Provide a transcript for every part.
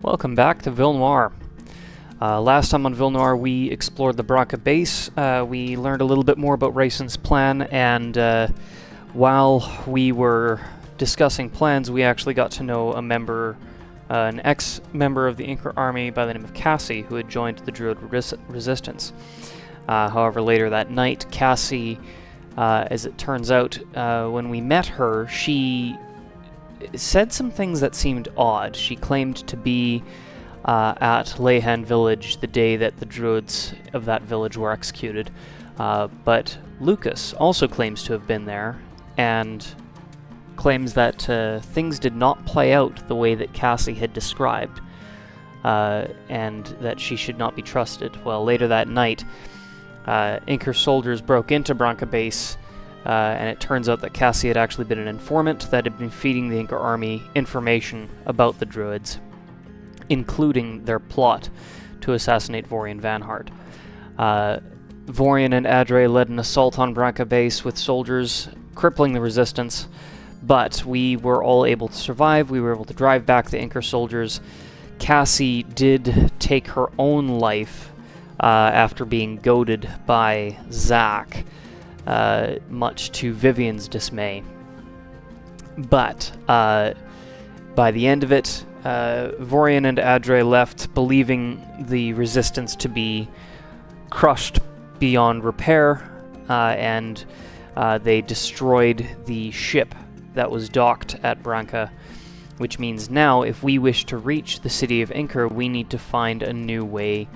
Welcome back to Villnoire. Last time on Villnoire, we explored the Branca base. We learned a little bit more about Raisin's plan, and while we were discussing plans, we actually got to know a member, an ex-member of the Inca army by the name of Cassie, who had joined the Druid resistance. However, later that night, Cassie, as it turns out, when we met her, she said some things that seemed odd. She claimed to be at Leyhan village the day that the druids of that village were executed, but Lucas also claims to have been there, and claims that things did not play out the way that Cassie had described, and that she should not be trusted. Well, later that night, Inca soldiers broke into Branca base, and it turns out that Cassie had actually been an informant that had been feeding the Inca army information about the druids, including their plot to assassinate Vorian Vanhard. Vorian and Adre led an assault on Branca base with soldiers, crippling the resistance, but we were all able to survive. We were able to drive back the Inca soldiers. Cassie did take her own life after being goaded by Zach, much to Vivian's dismay. But by the end of it, Vorian and Adre left believing the resistance to be crushed beyond repair, and they destroyed the ship that was docked at Branca, which means now if we wish to reach the city of Inca, we need to find a new way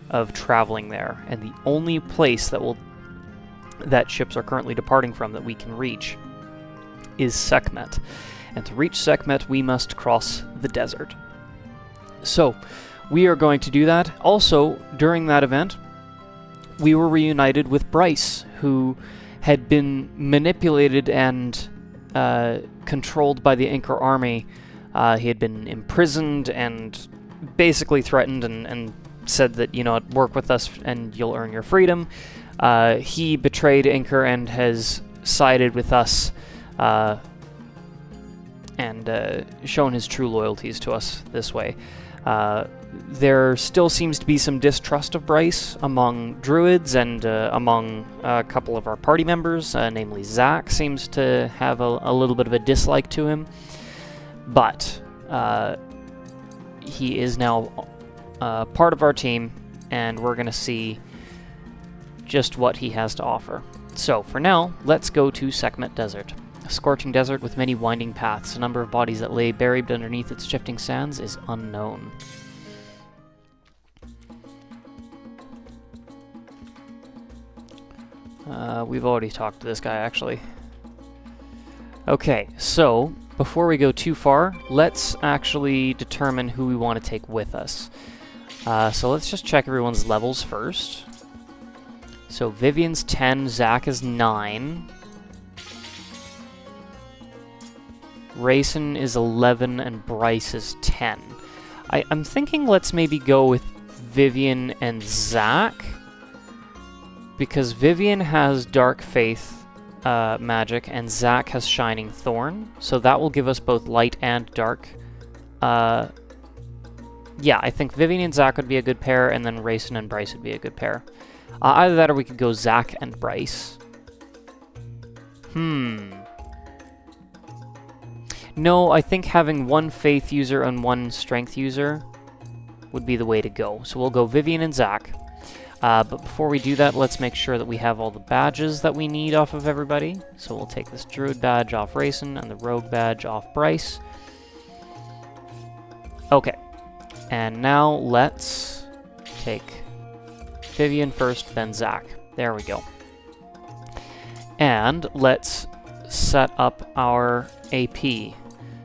of traveling there, and the only place that ships are currently departing from that we can reach is Sekmet. And to reach Sekmet, we must cross the desert. So, we are going to do that. Also, during that event, we were reunited with Bryce, who had been manipulated and controlled by the Inca army. He had been imprisoned and basically threatened and said that, work with us and you'll earn your freedom. He betrayed Inca and has sided with us, and shown his true loyalties to us this way. There still seems to be some distrust of Bryce among druids and among a couple of our party members, namely Zach seems to have a little bit of a dislike to him, but he is now part of our team, and we're going to see just what he has to offer. So, for now, let's go to Sekmet Desert. A scorching desert with many winding paths. The number of bodies that lay buried underneath its shifting sands is unknown. We've already talked to this guy, actually. Okay, so, before we go too far, let's actually determine who we want to take with us. So let's just check everyone's levels first. So Vivian's 10, Zach is 9. Raisin is 11, and Bryce is 10. I'm thinking let's maybe go with Vivian and Zach, because Vivian has Dark Faith magic, and Zach has Shining Thorn, so that will give us both light and dark. Yeah, I think Vivian and Zach would be a good pair, and then Raisin and Bryce would be a good pair. Either that or we could go Zach and Bryce. No, I think having one Faith user and one Strength user would be the way to go. So we'll go Vivian and Zach. But before we do that, let's make sure that we have all the badges that we need off of everybody. So we'll take this Druid badge off Raisin and the Rogue badge off Bryce. Okay. And now let's take Vivian first, then Zach. There we go. And let's set up our AP.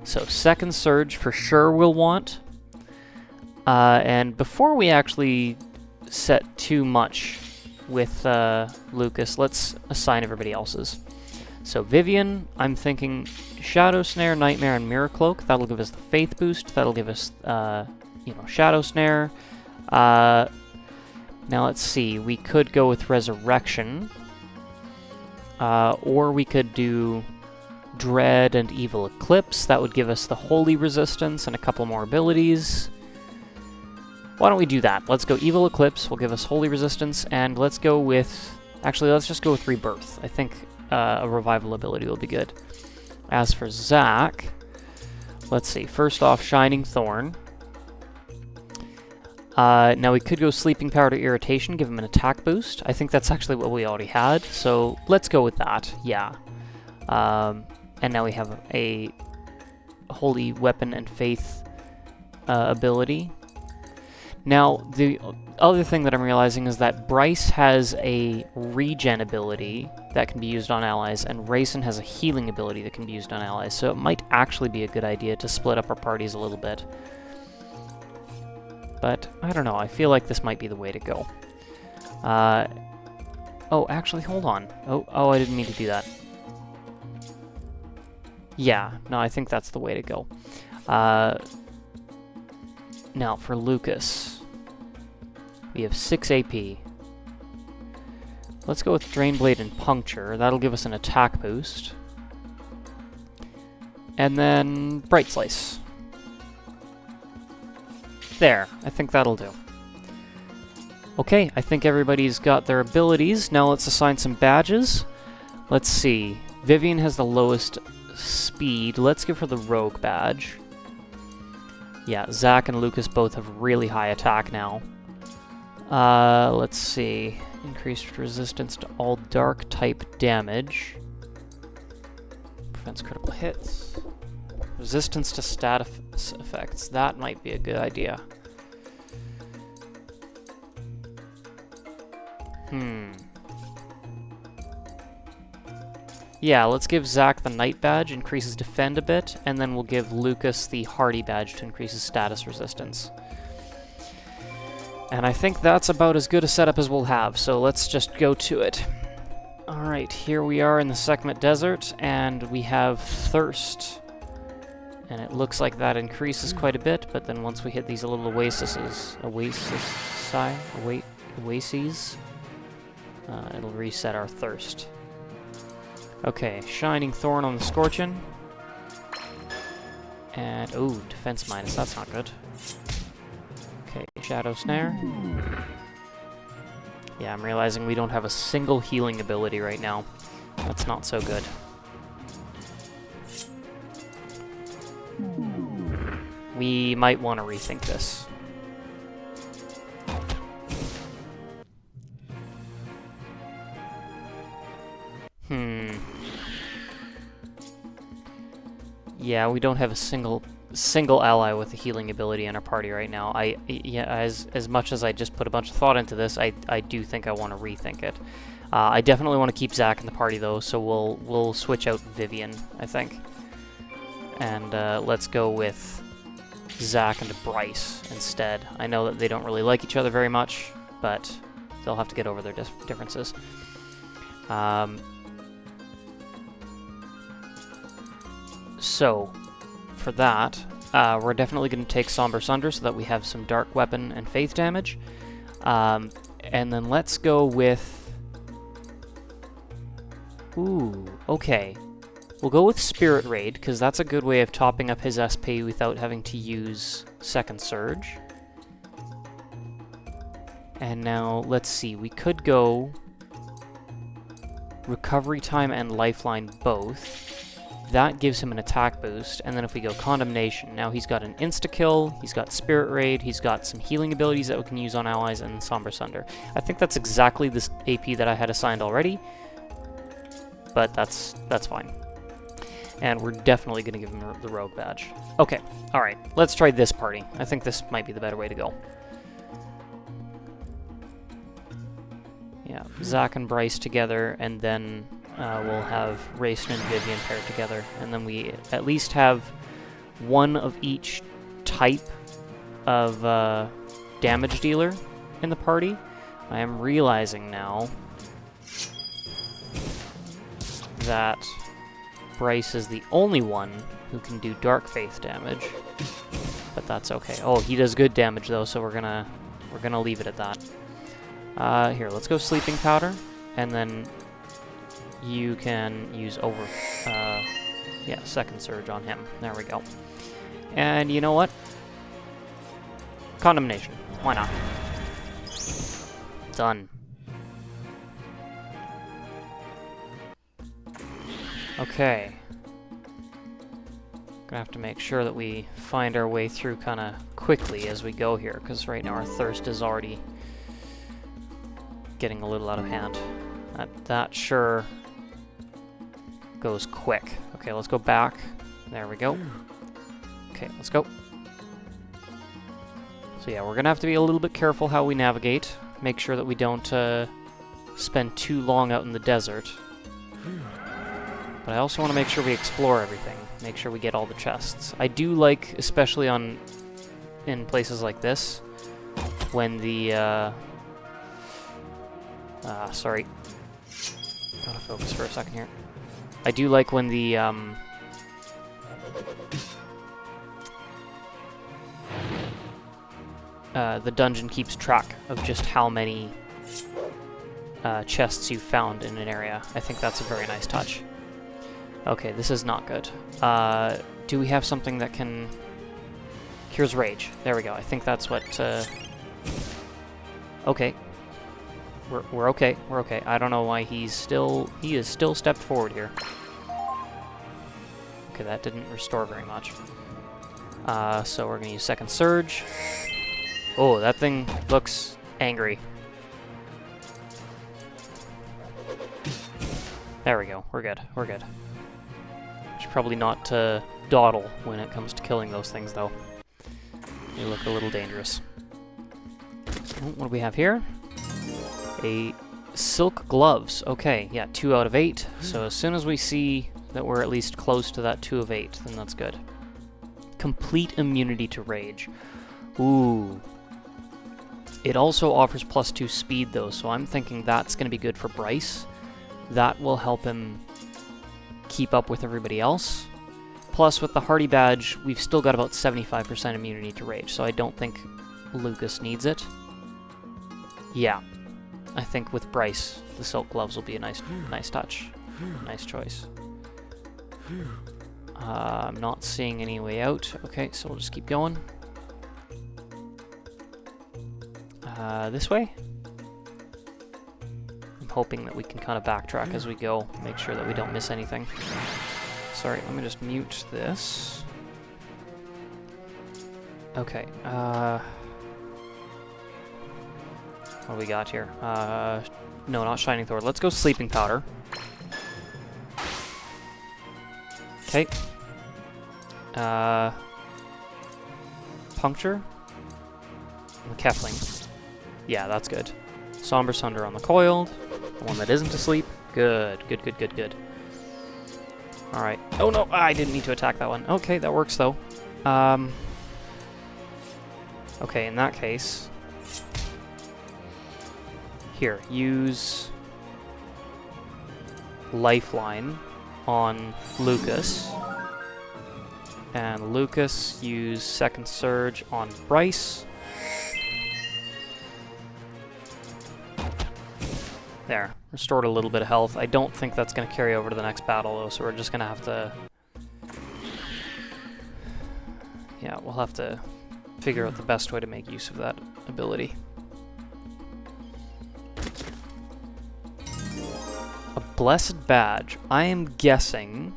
So second surge for sure we'll want. And before we actually set too much with Lucas, let's assign everybody else's. So Vivian, I'm thinking Shadow Snare, Nightmare, and Mirror Cloak. That'll give us the Faith boost. That'll give us, Shadow Snare. Now let's see. We could go with Resurrection. Or we could do Dread and Evil Eclipse. That would give us the Holy Resistance and a couple more abilities. Why don't we do that? Let's go Evil Eclipse, will give us Holy Resistance, and let's go with... Actually, let's just go with Rebirth. I think a Revival ability will be good. As for Zack, let's see. First off, Shining Thorn. Now we could go Sleeping Powder Irritation, give him an attack boost. I think that's actually what we already had, so let's go with that, yeah. And now we have a Holy Weapon and Faith ability. Now, the other thing that I'm realizing is that Bryce has a regen ability that can be used on allies, and Rayson has a healing ability that can be used on allies, so it might actually be a good idea to split up our parties a little bit. But, I don't know, I feel like this might be the way to go. Oh, actually, hold on. Oh, I didn't mean to do that. Yeah, no, I think that's the way to go. Now, for Lucas, we have 6 AP. Let's go with Drain Blade and Puncture. That'll give us an attack boost. And then Bright Slice. There, I think that'll do. Okay, I think everybody's got their abilities. Now let's assign some badges. Let's see. Vivian has the lowest speed. Let's give her the Rogue badge. Yeah, Zack and Lucas both have really high attack now. Let's see. Increased resistance to all dark type damage. Prevents critical hits. Resistance to stat effects. That might be a good idea. Yeah, let's give Zack the Knight badge, increases defend a bit, and then we'll give Lucas the Hardy badge to increase his status resistance. And I think that's about as good a setup as we'll have, so let's just go to it. Alright, here we are in the Sekmet Desert, and we have Thirst. And it looks like that increases quite a bit, but then once we hit these little oases, it'll reset our thirst. Okay, Shining Thorn on the Scorchin. And, ooh, Defense minus, that's not good. Okay, Shadow Snare. Yeah, I'm realizing we don't have a single healing ability right now. That's not so good. We might want to rethink this. Yeah, we don't have a single ally with a healing ability in our party right now. As much as I just put a bunch of thought into this, I do think I want to rethink it. I definitely want to keep Zack in the party though, so we'll switch out Vivian, I think. And let's go with Zack and Bryce instead. I know that they don't really like each other very much, but they'll have to get over their differences. So, for that, we're definitely going to take Somber Sunder so that we have some Dark Weapon and Faith damage. And then let's go with... Ooh, okay. We'll go with Spirit Raid, because that's a good way of topping up his SP without having to use Second Surge. And now, let's see, we could go Recovery Time and Lifeline both. That gives him an attack boost, and then if we go Condemnation, now he's got an insta-kill, he's got Spirit Raid, he's got some healing abilities that we can use on allies, and Somber Sunder. I think that's exactly this AP that I had assigned already, but that's fine. And we're definitely going to give him the Rogue badge. Okay, alright, let's try this party. I think this might be the better way to go. Yeah, Zack and Bryce together, and then we'll have Rayson and Vivian paired together. And then we at least have one of each type of damage dealer in the party. I am realizing now that Bryce is the only one who can do Dark Faith damage, but that's okay. Oh, he does good damage though, so we're gonna leave it at that. Here, let's go Sleeping Powder, and then you can use Second Surge on him. There we go. And you know what? Condemnation. Why not? Done. Okay. Gonna have to make sure that we find our way through kind of quickly as we go here, because right now our thirst is already getting a little out of hand. That sure goes quick. Okay, let's go back. There we go. Okay, let's go. So yeah, we're gonna have to be a little bit careful how we navigate. Make sure that we don't spend too long out in the desert. But I also want to make sure we explore everything. Make sure we get all the chests. I do like, especially in places like this, when the sorry. Gotta focus for a second here. I do like when the dungeon keeps track of just how many chests you've found in an area. I think that's a very nice touch. Okay, this is not good. Do we have something that can... Cures rage. There we go. I think that's what... Okay. We're okay. We're okay. I don't know why he's still... He is still stepped forward here. Okay, that didn't restore very much. So we're going to use Second Surge. Oh, that thing looks angry. There we go. We're good. We're good. Should probably not dawdle when it comes to killing those things, though. They look a little dangerous. What do we have here? A silk gloves. Okay, yeah, 2 out of 8. So as soon as we see that we're at least close to that 2 of 8, then that's good. Complete immunity to rage. Ooh. It also offers +2 speed, though, so I'm thinking that's going to be good for Bryce. That will help him keep up with everybody else. Plus, with the Hardy badge, we've still got about 75% immunity to rage, so I don't think Lucas needs it. Yeah, I think with Bryce, the silk gloves will be a nice touch. Nice choice. I'm not seeing any way out. Okay, so we'll just keep going. This way? I'm hoping that we can kind of backtrack as we go, make sure that we don't miss anything. Sorry, let me just mute this. Okay, what do we got here? No, not Shining Thorn. Let's go Sleeping Powder. Okay. Puncture? The Kefling. Yeah, that's good. Somber Sunder on the Coiled. The one that isn't asleep. Good, good, good, good, good. Alright. Oh no, I didn't need to attack that one. Okay, that works though. Okay, in that case... Here, use... Lifeline on Lucas. And Lucas, use Second Surge on Bryce. There, restored a little bit of health. I don't think that's going to carry over to the next battle, though, so we're just going to have to... Yeah, we'll have to figure out the best way to make use of that ability. A Blessed Badge. I am guessing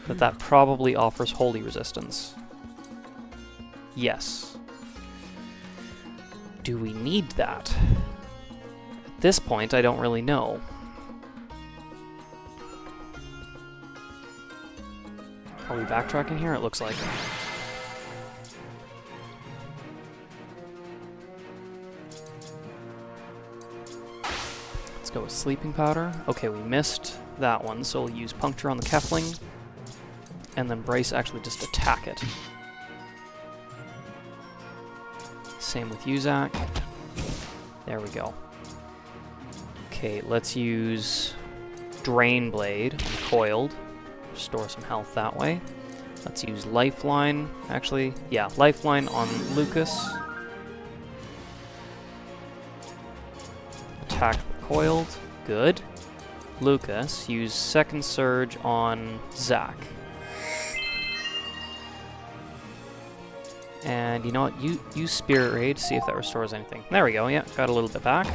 that that probably offers Holy Resistance. Yes. Do we need that? At this point, I don't really know. Are we backtracking here? It looks like. Let's go with Sleeping Powder. Okay, we missed that one, so we'll use Puncture on the Kefling. And then Bryce actually just attack it. Same with Uzak. There we go. Okay, let's use Drain Blade, Coiled. Restore some health that way. Let's use Lifeline. Actually, yeah, Lifeline on Lucas. Attack the Coiled. Good. Lucas, use Second Surge on Zack. And you know what? Use Spirit Raid, see if that restores anything. There we go, yeah, got a little bit back.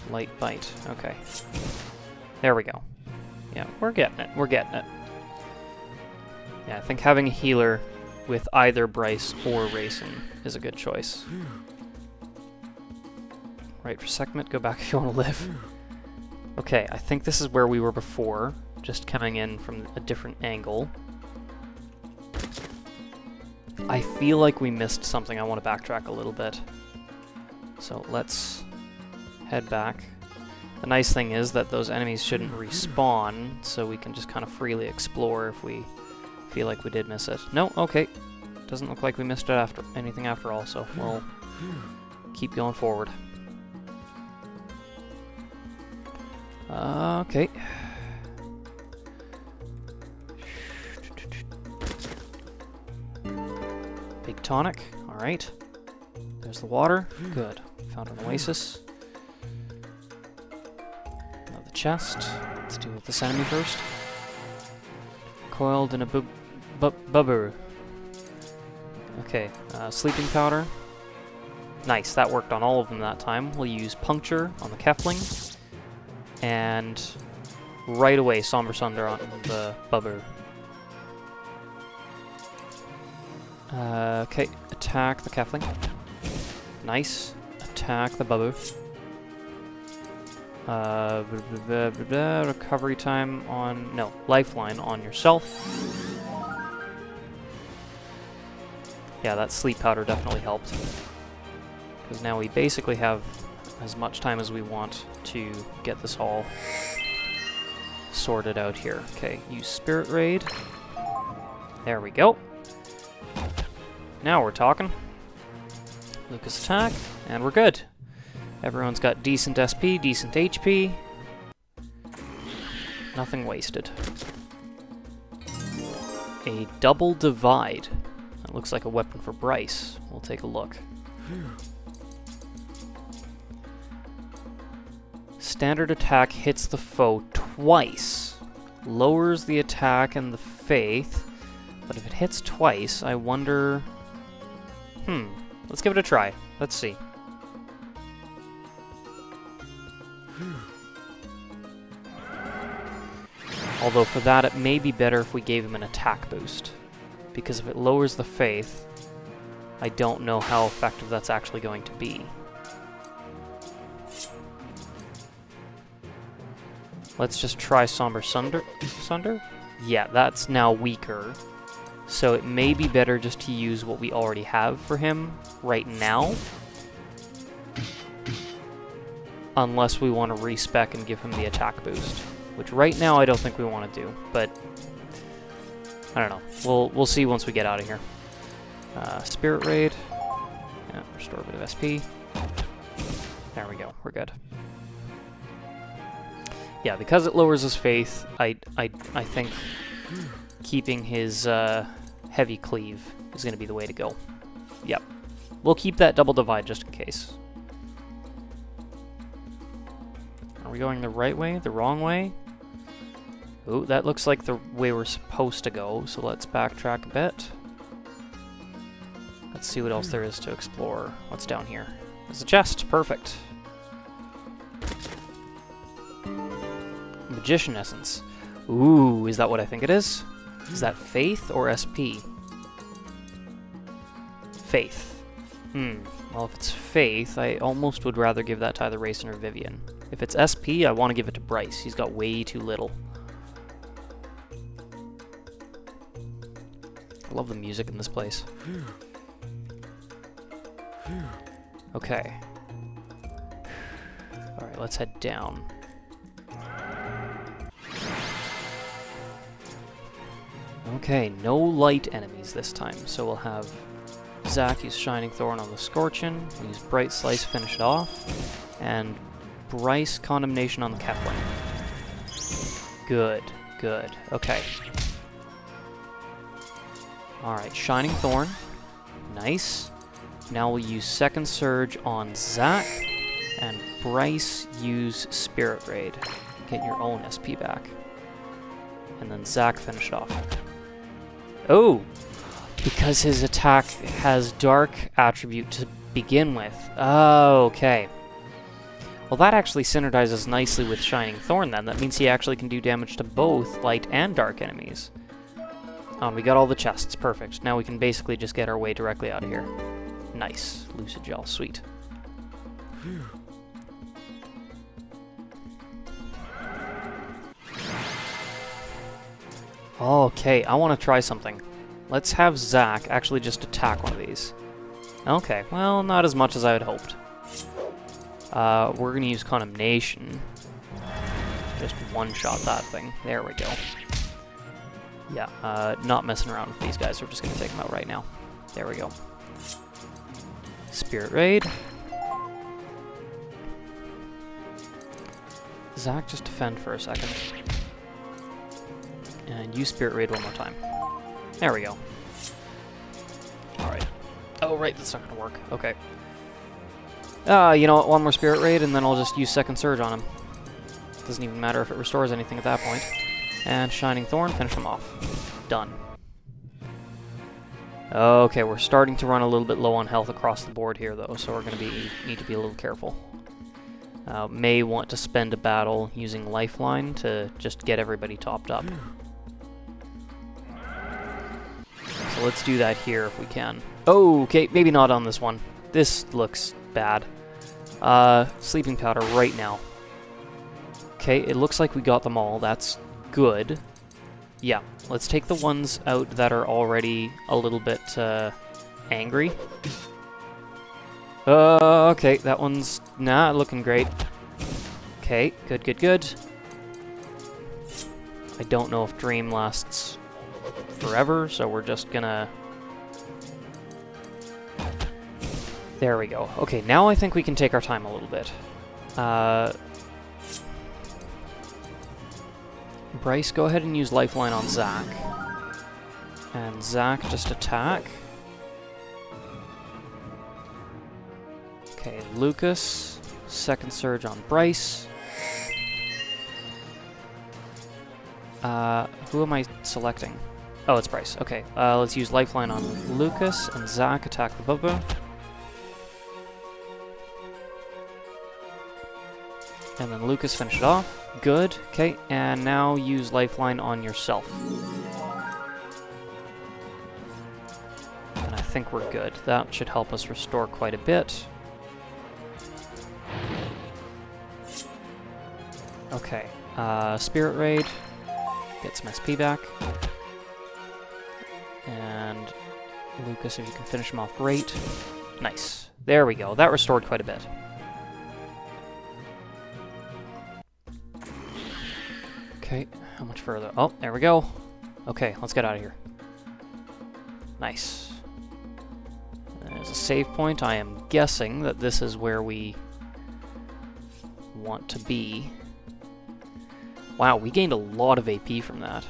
Light Bite, okay. There we go. Yeah, we're getting it, we're getting it. Yeah, I think having a healer with either Bryce or Racing is a good choice. Right, for Sekmet, go back if you want to live. Okay, I think this is where we were before, just coming in from a different angle. I feel like we missed something. I want to backtrack a little bit. So let's head back. The nice thing is that those enemies shouldn't respawn, so we can just kind of freely explore if we feel like we did miss it. No, okay. Doesn't look like we missed it anything after all, so we'll keep going forward. Okay. Big tonic. Alright. There's the water. Good. Found an oasis. Another chest. Let's deal with this enemy first. Coiled in a bubber. Okay. Sleeping powder. Nice. That worked on all of them that time. We'll use puncture on the Kefling. And right away, Somber Sunder on the bubber. Okay, attack the Kefling. Nice. Attack the bubber. Recovery time on... No, lifeline on yourself. Yeah, that sleep powder definitely helped. Because now we basically have as much time as we want to get this all sorted out here. Okay, use Spirit Raid. There we go. Now we're talking. Lucas attack, and we're good. Everyone's got decent SP, decent HP. Nothing wasted. A double divide. That looks like a weapon for Bryce. We'll take a look. Standard attack hits the foe twice. Lowers the attack and the faith. But if it hits twice, I wonder... Let's give it a try. Let's see. Although for that, it may be better if we gave him an attack boost. Because if it lowers the faith, I don't know how effective that's actually going to be. Let's just try Somber Sunder? Yeah, that's now weaker. So it may be better just to use what we already have for him right now. Unless we want to respec and give him the attack boost. Which right now I don't think we want to do, but I don't know. We'll see once we get out of here. Spirit Raid. Yeah, restore a bit of SP. There we go, we're good. Yeah, because it lowers his faith, I think keeping his heavy cleave is going to be the way to go. Yep. We'll keep that double divide just in case. Are we going the right way? The wrong way? Ooh, that looks like the way we're supposed to go, so let's backtrack a bit. Let's see what else there is to explore. What's down here? There's a chest. Perfect. Magician Essence. Ooh, is that what I think it is? Is that Faith or SP? Faith. Well, if it's Faith, I almost would rather give that to either Racing or Vivian. If it's SP, I want to give it to Bryce. He's got way too little. I love the music in this place. Okay. Alright, let's head down. Okay, no light enemies this time, so we'll have Zac use Shining Thorn on the Scorchin, we'll use Bright Slice, finish it off, and Bryce Condemnation on the Kefling. Good, good, okay. Alright, Shining Thorn, nice. Now we'll use Second Surge on Zac, and Bryce use Spirit Raid. Get your own SP back. And then Zac finish it off. Oh! Because his attack has dark attribute to begin with. Oh, okay. Well, that actually synergizes nicely with Shining Thorn then. That means he actually can do damage to both light and dark enemies. We got all the chests. Perfect. Now we can basically just get our way directly out of here. Nice. Lucid Gel. Sweet. Okay, I want to try something. Let's have Zach actually just attack one of these. Okay, well, not as much as I had hoped. We're going to use Condemnation. Just one-shot that thing. There we go. Yeah, not messing around with these guys. We're just going to take them out right now. There we go. Spirit Raid. Zach, just defend for a second. And use Spirit Raid one more time. There we go. Alright. Oh, right, that's not gonna work. Okay. You know what, one more Spirit Raid, and then I'll just use Second Surge on him. Doesn't even matter if it restores anything at that point. And Shining Thorn, finish him off. Done. Okay, we're starting to run a little bit low on health across the board here, though, so we're gonna need to be a little careful. May want to spend a battle using Lifeline to just get everybody topped up. So let's do that here if we can. Oh, okay, maybe not on this one. This looks bad. Sleeping powder right now. Okay, it looks like we got them all. That's good. Yeah, let's take the ones out that are already a little bit angry. Okay, that one's not looking great. Okay, good, good, good. I don't know if Dream lasts forever, so we're just gonna... There we go. Okay, now I think we can take our time a little bit. Bryce, go ahead and use Lifeline on Zach. And Zach, just attack. Okay, Lucas, Second Surge on Bryce. Who am I selecting? Oh, it's Bryce. Okay, let's use Lifeline on Lucas, and Zach attack the Bubba. And then Lucas finish it off. Good. Okay, and now use Lifeline on yourself. And I think we're good. That should help us restore quite a bit. Okay, Spirit Raid. Get some SP back. And Lucas, if you can finish him off, great. Nice. There we go. That restored quite a bit. Okay, how much further? Oh, there we go. Okay, let's get out of here. Nice. There's a save point. I am guessing that this is where we want to be. Wow, we gained a lot of AP from that.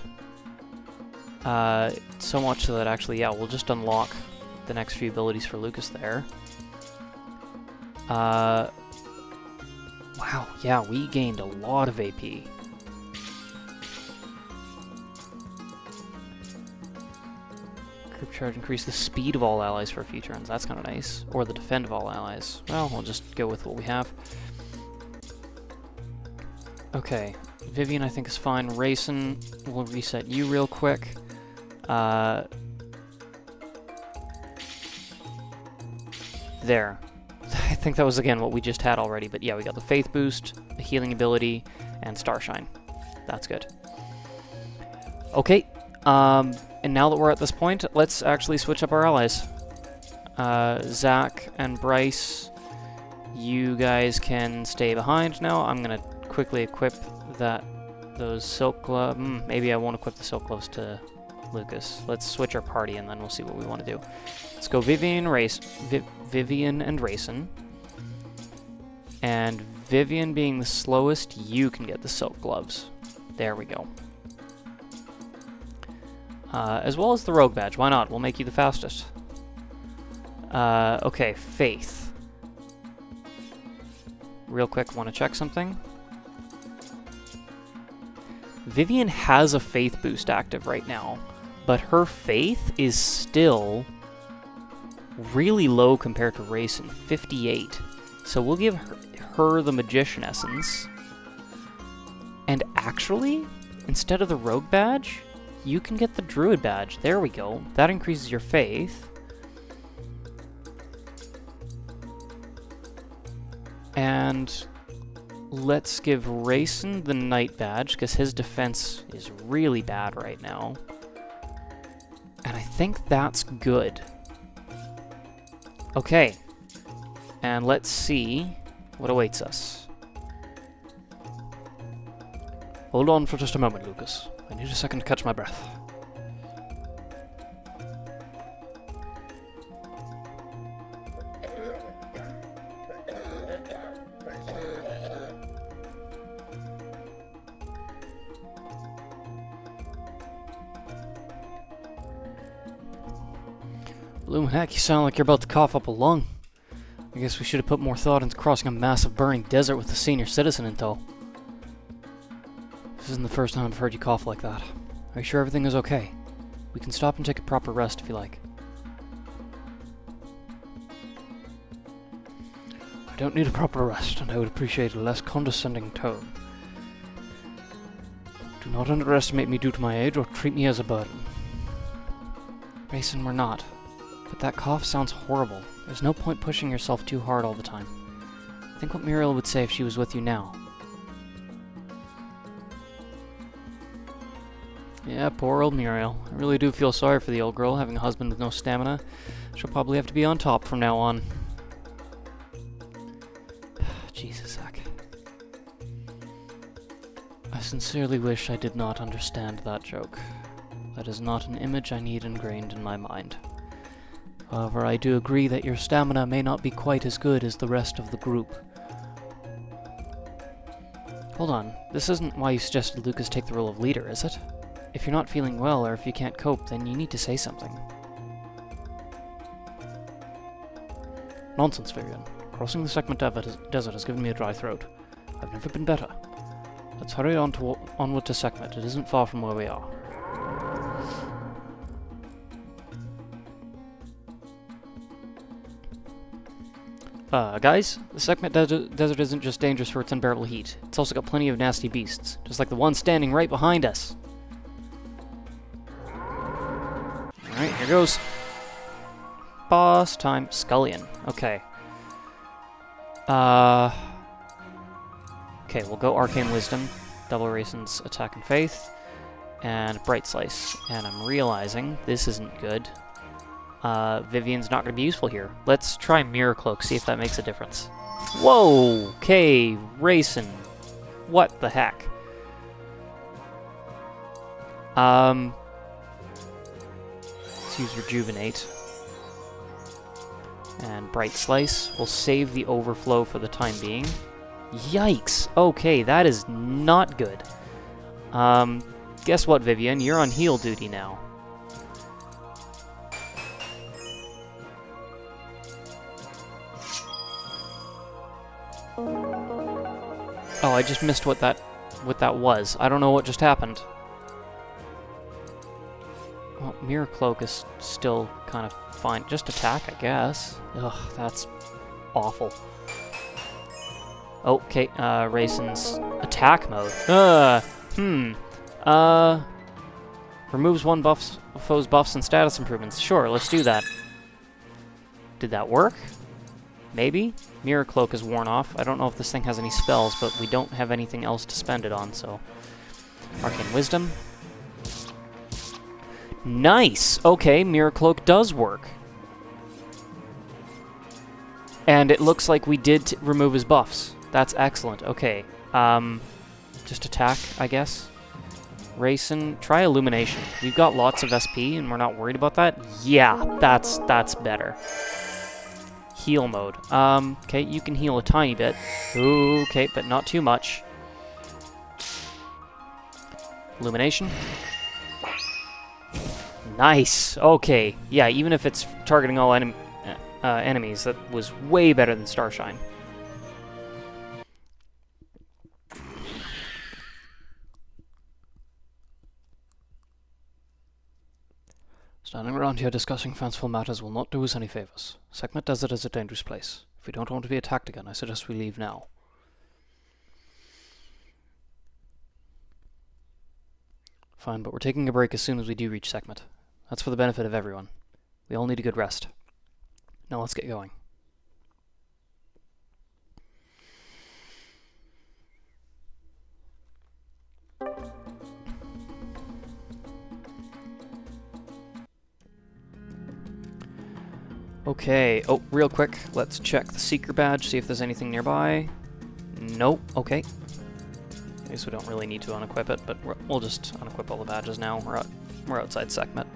So much so that actually, yeah, we'll just unlock the next few abilities for Lucas there. Wow, yeah, we gained a lot of AP. Group charge, increase the speed of all allies for a few turns. That's kind of nice. Or the defend of all allies. Well, we'll just go with what we have. Okay, Vivian I think is fine. Rayson, we'll reset you real quick. There. I think that was again what we just had already, but yeah, we got the Faith Boost, the Healing Ability, and Starshine. That's good. Okay, and now that we're at this point, let's actually switch up our allies. Zach and Bryce, you guys can stay behind now. I'm gonna quickly equip those silk gloves. Maybe I won't equip the silk gloves to Lucas. Let's switch our party and then we'll see what we want to do. Let's go Vivian and Rayson. And Vivian being the slowest, you can get the silk gloves. There we go. As well as the rogue badge. Why not? We'll make you the fastest. Okay, Faith. Real quick, want to check something? Vivian has a Faith boost active right now, but her faith is still really low compared to Racing, 58. So we'll give her the Magician Essence. And actually, instead of the Rogue Badge, you can get the Druid Badge. There we go. That increases your faith. And let's give Racing the Knight Badge, because his defense is really bad right now. And I think that's good. Okay. And let's see what awaits us. Hold on for just a moment, Lucas. I need a second to catch my breath. Bloomin' heck, you sound like you're about to cough up a lung. I guess we should have put more thought into crossing a massive burning desert with a senior citizen in tow. This isn't the first time I've heard you cough like that. Are you sure everything is okay? We can stop and take a proper rest if you like. I don't need a proper rest, and I would appreciate a less condescending tone. Do not underestimate me due to my age or treat me as a burden. Mason, we're not. But that cough sounds horrible. There's no point pushing yourself too hard all the time. Think what Muriel would say if she was with you now. Yeah, poor old Muriel. I really do feel sorry for the old girl having a husband with no stamina. She'll probably have to be on top from now on. Jesus, Zach. I sincerely wish I did not understand that joke. That is not an image I need ingrained in my mind. However, I do agree that your stamina may not be quite as good as the rest of the group. Hold on, this isn't why you suggested Lucas take the role of leader, is it? If you're not feeling well, or if you can't cope, then you need to say something. Nonsense, Vivian. Crossing the Sekmet desert has given me a dry throat. I've never been better. Let's hurry onward to Sekmet. It isn't far from where we are. Guys, the Sekmet desert isn't just dangerous for its unbearable heat. It's also got plenty of nasty beasts, just like the one standing right behind us. Alright, here goes. Boss time. Scullion. Okay. Okay, we'll go Arcane Wisdom, double Racen's Attack and Faith, and Bright Slice. And I'm realizing this isn't good. Vivian's not going to be useful here. Let's try Mirror Cloak, see if that makes a difference. Whoa! Okay, Racin. What the heck? Let's use Rejuvenate. And Bright Slice. We'll save the Overflow for the time being. Yikes! Okay, that is not good. Guess what, Vivian? You're on heal duty now. Oh, I just missed what that was. I don't know what just happened. Well, Mirror Cloak is still kind of fine. Just attack, I guess. Ugh, that's awful. Okay, Racen's attack mode. Removes one foe's buffs and status improvements. Sure, let's do that. Did that work? Maybe? Mirror Cloak is worn off. I don't know if this thing has any spells, but we don't have anything else to spend it on, so... Arcane Wisdom. Nice! Okay, Mirror Cloak does work. And it looks like we did remove his buffs. That's excellent. Okay. Just attack, I guess. Racing. Try Illumination. We've got lots of SP, and we're not worried about that. Yeah, that's better. Heal mode. Okay, you can heal a tiny bit. Okay, but not too much. Illumination. Nice! Okay, yeah, even if it's targeting all enemies, that was way better than Starshine. Standing around here discussing fanciful matters will not do us any favors. Sekmet Desert is a dangerous place. If we don't want to be attacked again, I suggest we leave now. Fine, but we're taking a break as soon as we do reach Sekmet. That's for the benefit of everyone. We all need a good rest. Now let's get going. Okay, oh, real quick, let's check the Seeker badge, see if there's anything nearby. Nope, okay. I guess we don't really need to unequip it, but we'll just unequip all the badges now. We're outside Sekmet.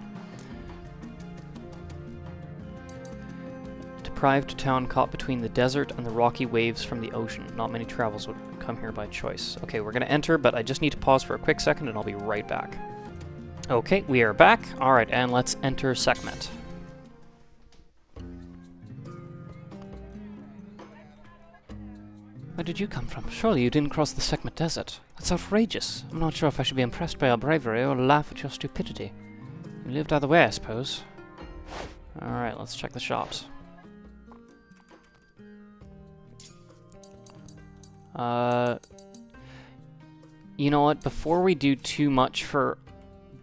Deprived town caught between the desert and the rocky waves from the ocean. Not many travels would come here by choice. Okay, we're gonna enter, but I just need to pause for a quick second and I'll be right back. Okay, we are back. Alright, and let's enter Sekmet. Where did you come from? Surely you didn't cross the Sekmet Desert. That's outrageous. I'm not sure if I should be impressed by your bravery or laugh at your stupidity. You lived either way, I suppose. Alright, let's check the shops. You know what? Before we do too much for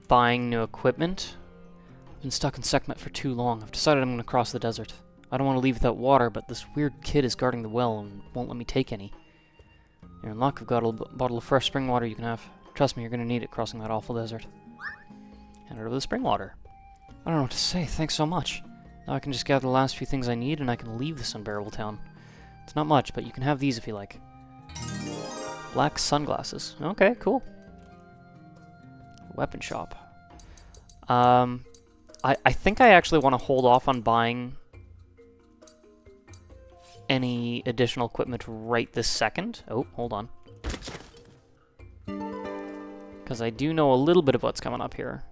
buying new equipment, I've been stuck in Sekmet for too long. I've decided I'm going to cross the desert. I don't want to leave without water, but this weird kid is guarding the well and won't let me take any. You're in luck. I've got a bottle of fresh spring water you can have. Trust me, you're going to need it crossing that awful desert. Hand over the spring water. I don't know what to say. Thanks so much. Now I can just gather the last few things I need and I can leave this unbearable town. It's not much, but you can have these if you like. Black sunglasses. Okay, cool. Weapon shop. I think I actually want to hold off on buying any additional equipment right this second. Oh, hold on. Because I do know a little bit of what's coming up here.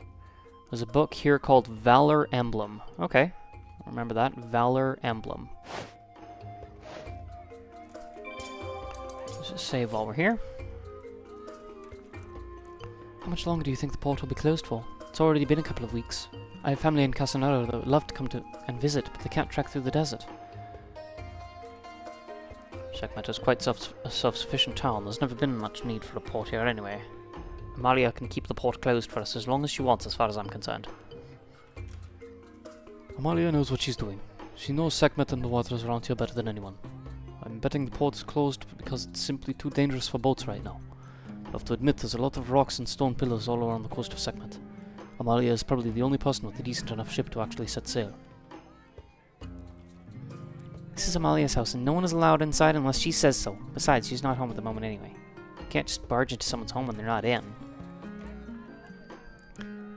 There's a book here called Valor Emblem. Okay, remember that. Valor Emblem. Let's just save while we're here. How much longer do you think the port will be closed for? It's already been a couple of weeks. I have family in Casanova that would love to come and visit, but they can't trek through the desert. Sekmet is quite a self-sufficient town. There's never been much need for a port here anyway. Amalia can keep the port closed for us as long as she wants, as far as I'm concerned. Amalia knows what she's doing. She knows Sekmet and the waters around here better than anyone. I'm betting the port is closed because it's simply too dangerous for boats right now. I have to admit there's a lot of rocks and stone pillars all around the coast of Sekmet. Amalia is probably the only person with a decent enough ship to actually set sail. This is Amalia's house, and no one is allowed inside unless she says so. Besides, she's not home at the moment anyway. You can't just barge into someone's home when they're not in.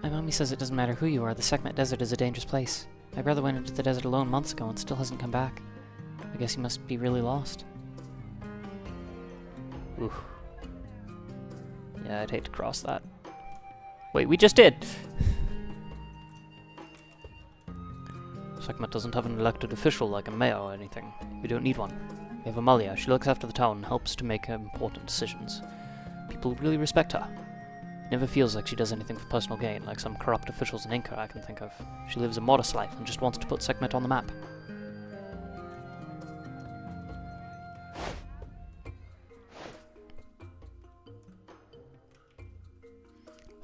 My mommy says it doesn't matter who you are, the Sekmet Desert is a dangerous place. My brother went into the desert alone months ago and still hasn't come back. I guess he must be really lost. Oof. Yeah, I'd hate to cross that. Wait, we just did! Sekmet doesn't have an elected official like a mayor or anything. We don't need one. We have Amalia. She looks after the town and helps to make important decisions. People really respect her. It never feels like she does anything for personal gain, like some corrupt officials in Inca I can think of. She lives a modest life and just wants to put Sekmet on the map.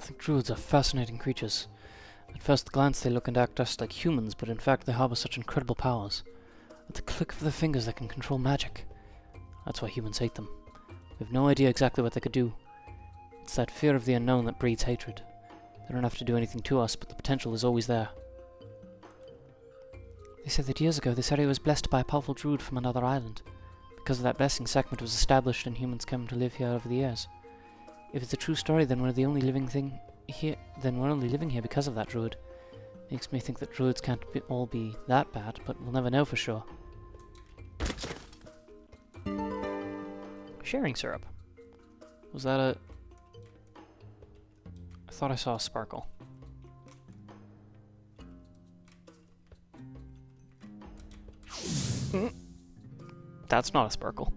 I think druids are fascinating creatures. At first glance they look and act just like humans, but in fact they harbor such incredible powers. At the click of their fingers they can control magic. That's why humans hate them. We have no idea exactly what they could do. It's that fear of the unknown that breeds hatred. They don't have to do anything to us, but the potential is always there. They said that years ago this area was blessed by a powerful druid from another island. Because of that blessing, Sekmet was established and humans came to live here over the years. If it's a true story, then we're only living here because of that druid. Makes me think that druids can't all be that bad, but we'll never know for sure. Sharing syrup. Was that a... I thought I saw a sparkle. That's not a sparkle.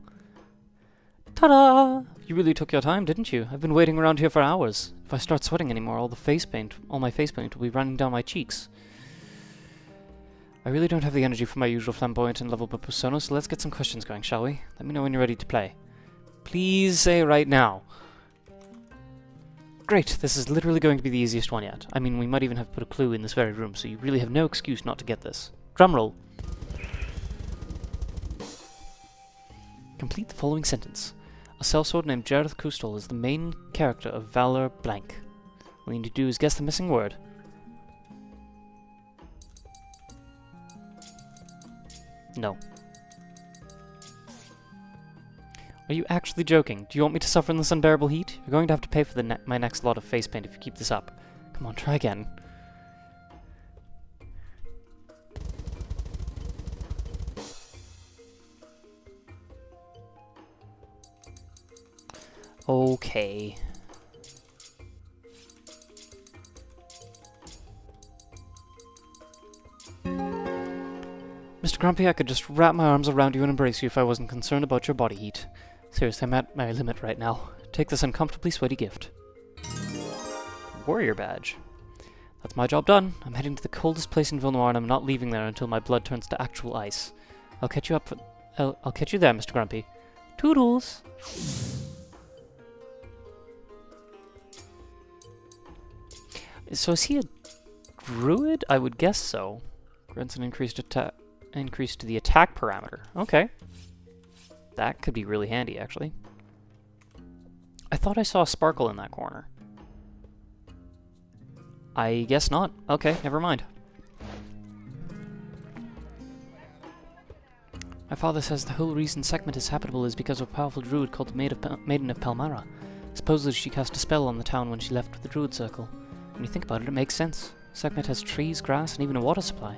Ta-da! You really took your time, didn't you? I've been waiting around here for hours. If I start sweating anymore, all my face paint will be running down my cheeks. I really don't have the energy for my usual flamboyant and lovable persona, so let's get some questions going, shall we? Let me know when you're ready to play. Please say right now. Great, this is literally going to be the easiest one yet. I mean, we might even have put a clue in this very room, so you really have no excuse not to get this. Drumroll. Complete the following sentence. A sellsword named Jareth Kustal is the main character of Valor Blank. All you need to do is guess the missing word. No. Are you actually joking? Do you want me to suffer in this unbearable heat? You're going to have to pay for my next lot of face paint if you keep this up. Come on, try again. Okay. Mr. Grumpy, I could just wrap my arms around you and embrace you if I wasn't concerned about your body heat. Seriously, I'm at my limit right now. Take this uncomfortably sweaty gift. Warrior badge. That's my job done. I'm heading to the coldest place in Villnoire, and I'm not leaving there until my blood turns to actual ice. I'll catch you I'll catch you there, Mr. Grumpy. Toodles! So is he a druid? I would guess so. Grants an increase to the attack parameter. Okay. That could be really handy, actually. I thought I saw a sparkle in that corner. I guess not. Okay, never mind. My father says the whole reason Sekmet is habitable is because of a powerful druid called the Maiden of Palmyra. Supposedly she cast a spell on the town when she left with the druid circle. When you think about it, it makes sense. Sekmet has trees, grass, and even a water supply.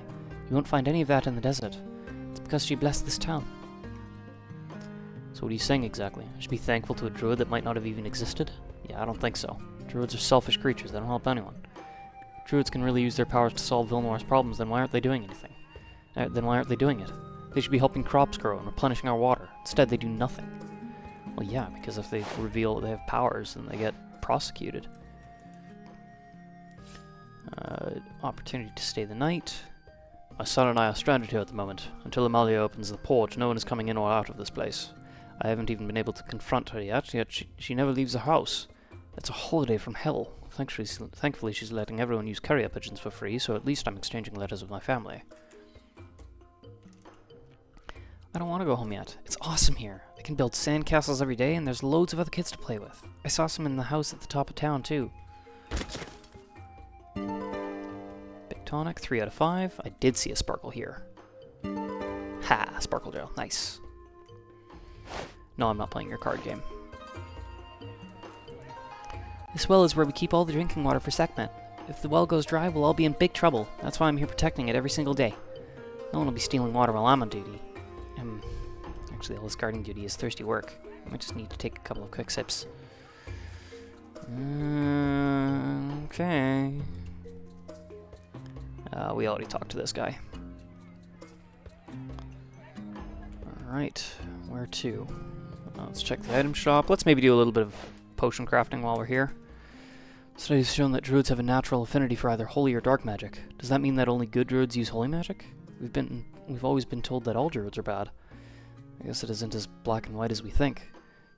You won't find any of that in the desert. It's because she blessed this town. So what are you saying exactly? I should be thankful to a druid that might not have even existed? Yeah, I don't think so. Druids are selfish creatures, they don't help anyone. If druids can really use their powers to solve Villnoire's problems, then why aren't they doing anything? Then why aren't they doing it? They should be helping crops grow and replenishing our water. Instead, they do nothing. Well, yeah, because if they reveal that they have powers, then they get prosecuted. Opportunity to stay the night. My son and I are stranded here at the moment. Until Amalia opens the port, no one is coming in or out of this place. I haven't even been able to confront her yet she never leaves the house. It's a holiday from hell. Thankfully she's letting everyone use carrier pigeons for free, so at least I'm exchanging letters with my family. I don't want to go home yet. It's awesome here. I can build sandcastles every day, and there's loads of other kids to play with. I saw some in the house at the top of town, too. Big tonic, 3 out of 5. I did see a sparkle here. Ha! Sparkle gel. Nice. No, I'm not playing your card game. This well is where we keep all the drinking water for Sekmet. If the well goes dry, we'll all be in big trouble. That's why I'm here protecting it every single day. No one will be stealing water while I'm on duty. Actually, all this guarding duty is thirsty work. I might just need to take a couple of quick sips. Okay. We already talked to this guy. Alright, where to? Let's check the item shop. Let's maybe do a little bit of potion crafting while we're here. Studies have shown that druids have a natural affinity for either holy or dark magic. Does that mean that only good druids use holy magic? We've always been told that all druids are bad. I guess it isn't as black and white as we think.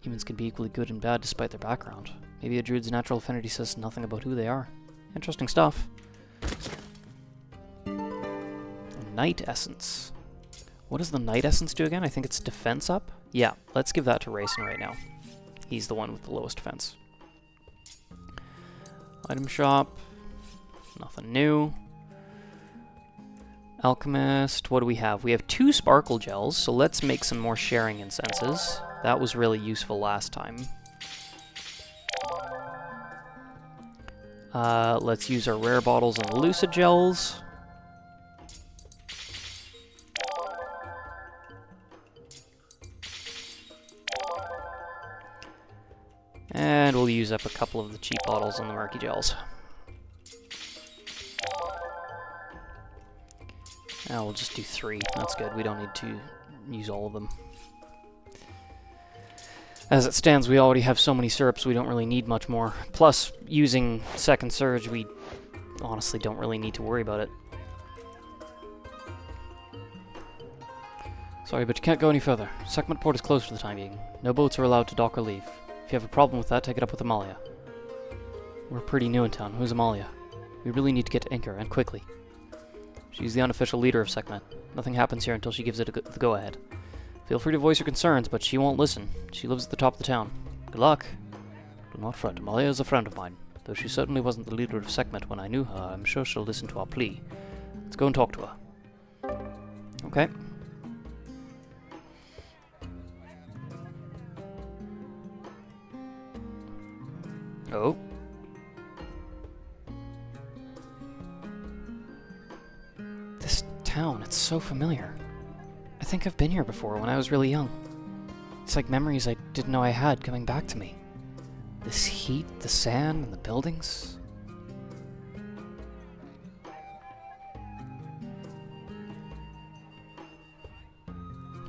Humans can be equally good and bad despite their background. Maybe a druid's natural affinity says nothing about who they are. Interesting stuff. Night Essence. What does the Night Essence do again? I think it's defense up? Yeah, let's give that to Rayson right now. He's the one with the lowest defense. Item shop. Nothing new. Alchemist, what do we have? We have 2 sparkle gels, so let's make some more sharing incenses. That was really useful last time. Let's use our rare bottles and lucid gels. And we'll use up a couple of the cheap bottles and the murky gels. Now we'll just do 3. That's good. We don't need to use all of them. As it stands, we already have so many syrups, we don't really need much more. Plus, using Second Surge, we honestly don't really need to worry about it. Sorry, but you can't go any further. Sekmet port is closed for the time being. No boats are allowed to dock or leave. If you have a problem with that, take it up with Amalia. We're pretty new in town. Who's Amalia? We really need to get to anchor, and quickly. She's the unofficial leader of Sekmet. Nothing happens here until she gives it the go-ahead. Feel free to voice your concerns, but she won't listen. She lives at the top of the town. Good luck. Do not fret. Amalia is a friend of mine. Though she certainly wasn't the leader of Sekmet when I knew her, I'm sure she'll listen to our plea. Let's go and talk to her. Okay. Oh. This town, it's so familiar. I think I've been here before when I was really young. It's like memories I didn't know I had coming back to me. This heat, the sand, and the buildings.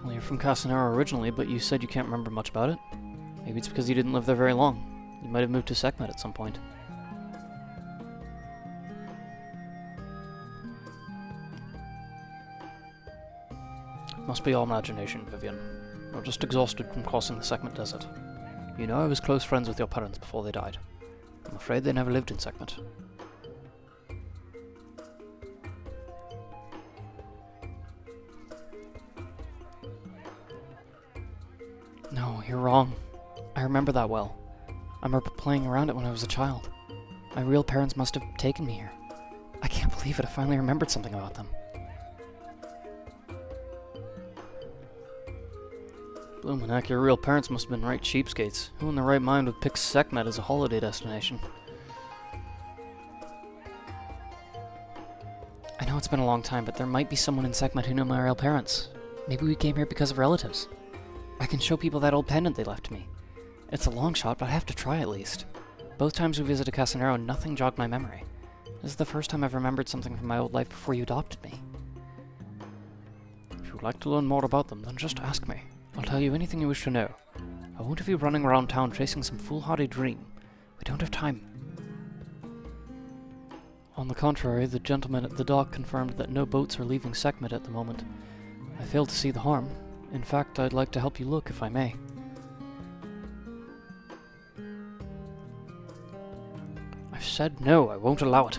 Well, you're from Casanera originally, but you said you can't remember much about it. Maybe it's because you didn't live there very long. You might have moved to Sekmet at some point. It must be all imagination, Vivian. You're just exhausted from crossing the Sekmet Desert. You know I was close friends with your parents before they died. I'm afraid they never lived in Sekmet. No, you're wrong. I remember that well. I remember playing around it when I was a child. My real parents must have taken me here. I can't believe it, I finally remembered something about them. Bloomin' heck, your real parents must have been right cheapskates. Who in their right mind would pick Sekmet as a holiday destination? I know it's been a long time, but there might be someone in Sekmet who knew my real parents. Maybe we came here because of relatives. I can show people that old pendant they left me. It's a long shot, but I have to try at least. Both times we visited Casanero, nothing jogged my memory. This is the first time I've remembered something from my old life before you adopted me. If you'd like to learn more about them, then just ask me. I'll tell you anything you wish to know. I won't have you running around town chasing some foolhardy dream. We don't have time. On the contrary, the gentleman at the dock confirmed that no boats are leaving Sekmet at the moment. I failed to see the harm. In fact, I'd like to help you look, if I may. I've said no, I won't allow it.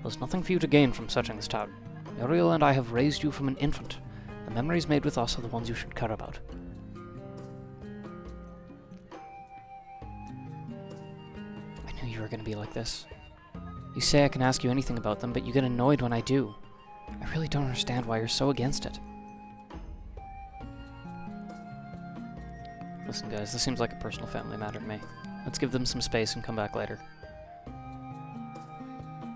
There's nothing for you to gain from searching this town. Muriel and I have raised you from an infant. The memories made with us are the ones you should care about. I knew you were going to be like this. You say I can ask you anything about them, but you get annoyed when I do. I really don't understand why you're so against it. Listen guys, this seems like a personal family matter to me. Let's give them some space and come back later.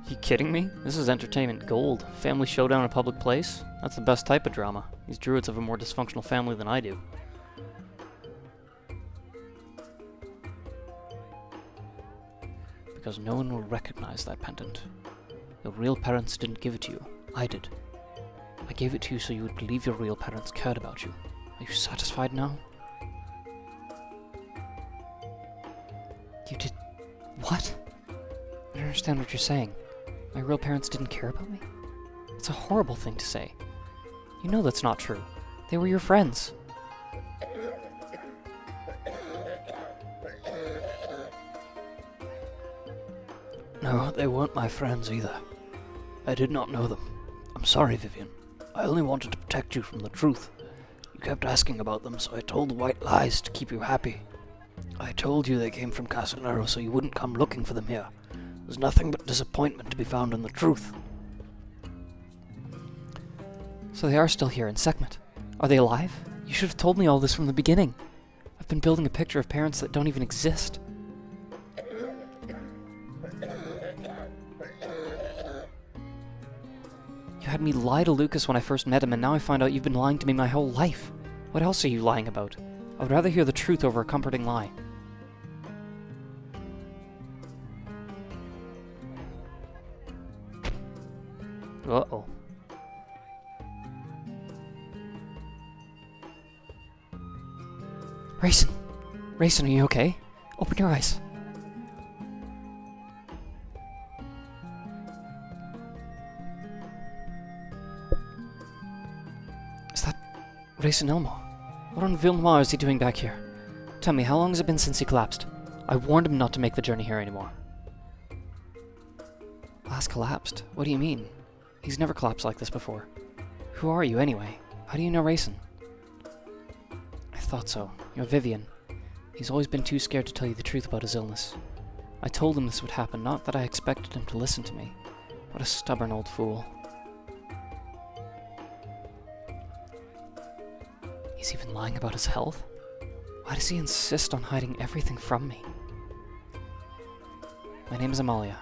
You kidding me? This is entertainment gold. Family showdown in a public place? That's the best type of drama. These druids have a more dysfunctional family than I do. Because no one will recognize that pendant. Your real parents didn't give it to you. I did. I gave it to you so you would believe your real parents cared about you. Are you satisfied now? You did... What? I don't understand what you're saying. My real parents didn't care about me? It's a horrible thing to say. You know that's not true. They were your friends. No, they weren't my friends either. I did not know them. I'm sorry, Vivian. I only wanted to protect you from the truth. You kept asking about them, so I told the white lies to keep you happy. I told you they came from Casanero so you wouldn't come looking for them here. There's nothing but disappointment to be found in the truth. So they are still here in Sekmet. Are they alive? You should have told me all this from the beginning. I've been building a picture of parents that don't even exist. You had me lie to Lucas when I first met him, and now I find out you've been lying to me my whole life. What else are you lying about? I would rather hear the truth over a comforting lie. Uh-oh. Rayson! Rayson, are you okay? Open your eyes. Is that Rayson Elmo. What on Villnoire is he doing back here? Tell me, how long has it been since he collapsed? I warned him not to make the journey here anymore. Last collapsed? What do you mean? He's never collapsed like this before. Who are you, anyway? How do you know Rayson? I thought so. You're Vivian. He's always been too scared to tell you the truth about his illness. I told him this would happen, not that I expected him to listen to me. What a stubborn old fool. He's even lying about his health? Why does he insist on hiding everything from me? My name is Amalia.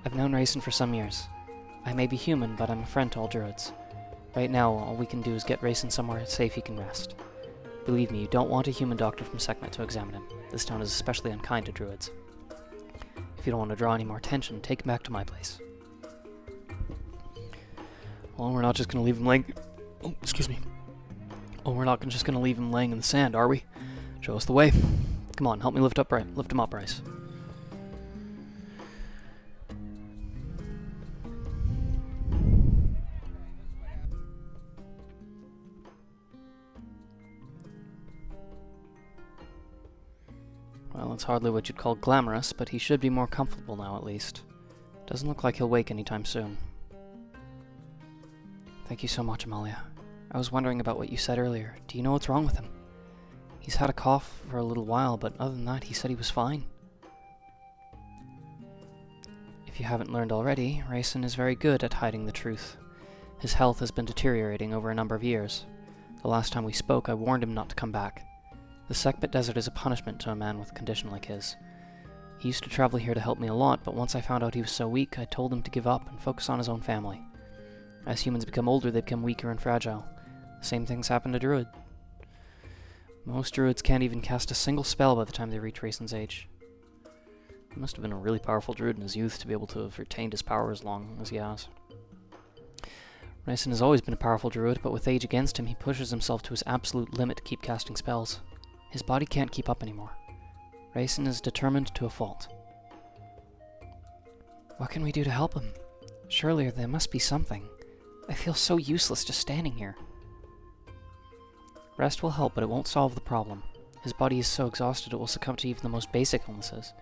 I've known Rayson for some years. I may be human, but I'm a friend to all druids. Right now, all we can do is get Rayson somewhere safe he can rest. Believe me, you don't want a human doctor from Sekmet to examine him. This town is especially unkind to druids. If you don't want to draw any more attention, take him back to my place. Well, we're not just going to leave him laying... Oh, excuse me. Oh, we're not just going to leave him laying in the sand, are we? Show us the way. Come on, help me lift him up, Bryce. Well, it's hardly what you'd call glamorous, but he should be more comfortable now, at least. Doesn't look like he'll wake anytime soon. Thank you so much, Amalia. I was wondering about what you said earlier. Do you know what's wrong with him? He's had a cough for a little while, but other than that, he said he was fine. If you haven't learned already, Rayson is very good at hiding the truth. His health has been deteriorating over a number of years. The last time we spoke, I warned him not to come back. The Sekmet Desert is a punishment to a man with a condition like his. He used to travel here to help me a lot, but once I found out he was so weak, I told him to give up and focus on his own family. As humans become older, they become weaker and fragile. The same things happen to druids. Most druids can't even cast a single spell by the time they reach Rayson's age. He must have been a really powerful druid in his youth to be able to have retained his power as long as he has. Rayson has always been a powerful druid, but with age against him, he pushes himself to his absolute limit to keep casting spells. His body can't keep up anymore. Rayson is determined to a fault. What can we do to help him? Surely there must be something. I feel so useless just standing here. Rest will help, but it won't solve the problem. His body is so exhausted it will succumb to even the most basic illnesses.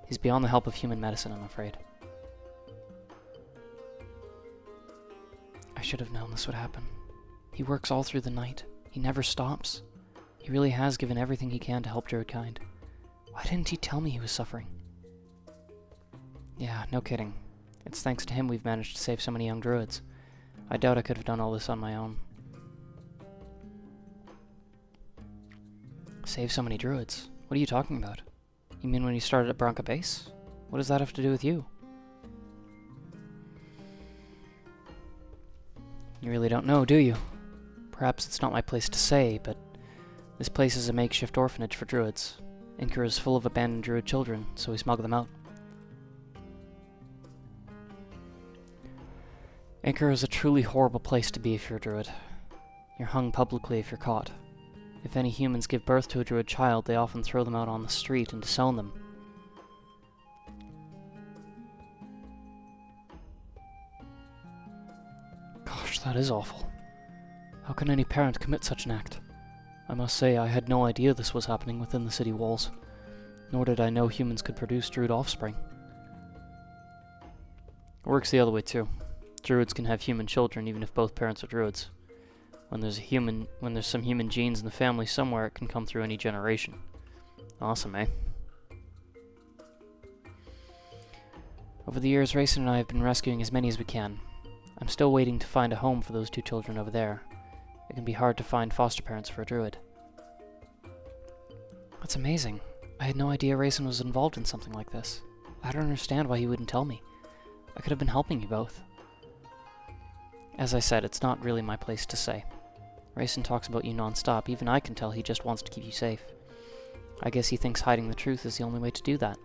He's beyond the help of human medicine, I'm afraid. I should have known this would happen. He works all through the night. He never stops. He really has given everything he can to help Druidkind. Why didn't he tell me he was suffering? Yeah, no kidding. It's thanks to him we've managed to save so many young druids. I doubt I could have done all this on my own. Save so many druids? What are you talking about? You mean when you started at Branca Base? What does that have to do with you? You really don't know, do you? Perhaps it's not my place to say, but this place is a makeshift orphanage for druids. Inker is full of abandoned druid children, so we smuggle them out. Inker is a truly horrible place to be if you're a druid. You're hung publicly if you're caught. If any humans give birth to a druid child, they often throw them out on the street and disown them. Gosh, that is awful. How can any parent commit such an act? I must say, I had no idea this was happening within the city walls, nor did I know humans could produce druid offspring. It works the other way too. Druids can have human children even if both parents are druids. When there's some human genes in the family somewhere, it can come through any generation. Awesome, eh? Over the years, Rayson and I have been rescuing as many as we can. I'm still waiting to find a home for those two children over there. It can be hard to find foster parents for a druid. That's amazing. I had no idea Rayson was involved in something like this. I don't understand why he wouldn't tell me. I could have been helping you both. As I said, it's not really my place to say. Rayson talks about you non-stop. Even I can tell he just wants to keep you safe. I guess he thinks hiding the truth is the only way to do that.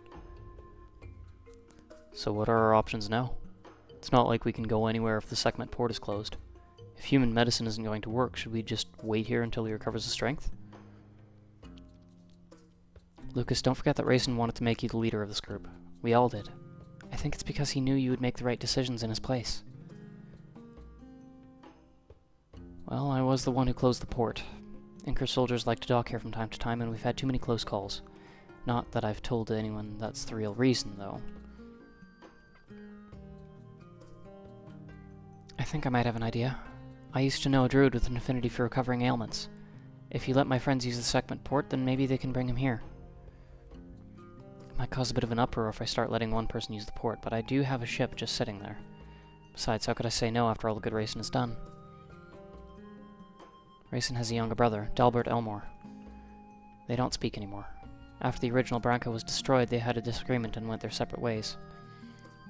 So what are our options now? It's not like we can go anywhere if the Sekmet port is closed. If human medicine isn't going to work, should we just wait here until he recovers his strength? Lucas, don't forget that Rayson wanted to make you the leader of this group. We all did. I think it's because he knew you would make the right decisions in his place. Well, I was the one who closed the port. Inker soldiers like to dock here from time to time, and we've had too many close calls. Not that I've told anyone that's the real reason, though. I think I might have an idea. I used to know a druid with an affinity for recovering ailments. If you let my friends use the Sekmet port, then maybe they can bring him here. It might cause a bit of an uproar if I start letting one person use the port, but I do have a ship just sitting there. Besides, how could I say no after all the good Rayson has done? Rayson has a younger brother, Dalbert Elmore. They don't speak anymore. After the original Branca was destroyed, they had a disagreement and went their separate ways.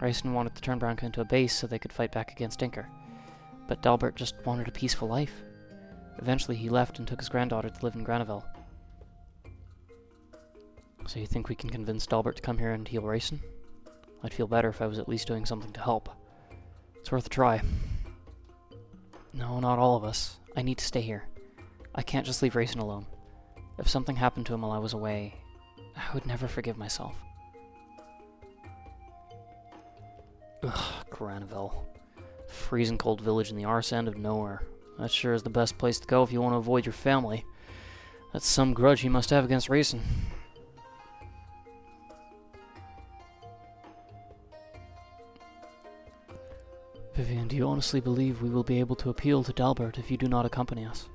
Rayson wanted to turn Branca into a base so they could fight back against Inker. But Dalbert just wanted a peaceful life. Eventually he left and took his granddaughter to live in Granaville. So you think we can convince Dalbert to come here and heal Rayson? I'd feel better if I was at least doing something to help. It's worth a try. No, not all of us. I need to stay here. I can't just leave Rayson alone. If something happened to him while I was away, I would never forgive myself. Ugh, Granaville. Freezing cold village in the arse end of nowhere. That sure is the best place to go if you want to avoid your family. That's some grudge he must have against Rayson. Vivian, do you honestly believe we will be able to appeal to Dalbert if you do not accompany us?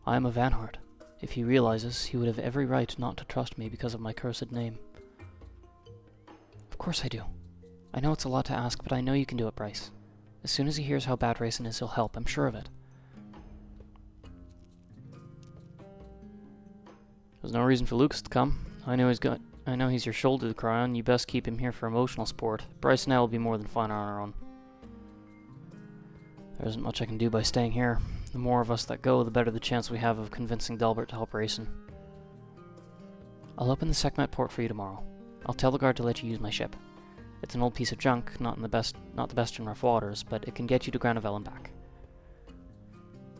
I am a Vanhart. If he realizes, he would have every right not to trust me because of my cursed name. Of course I do. I know it's a lot to ask, but I know you can do it, Bryce. As soon as he hears how bad Rayson is, he'll help, I'm sure of it. There's no reason for Lucas to come. I know he's your shoulder to cry on. You best keep him here for emotional support. Bryce and I will be more than fine on our own. There isn't much I can do by staying here. The more of us that go, the better the chance we have of convincing Dalbert to help Rayson. I'll open the Sekmet port for you tomorrow. I'll tell the guard to let you use my ship. It's an old piece of junk, not the best in rough waters, but it can get you to Granaville and back.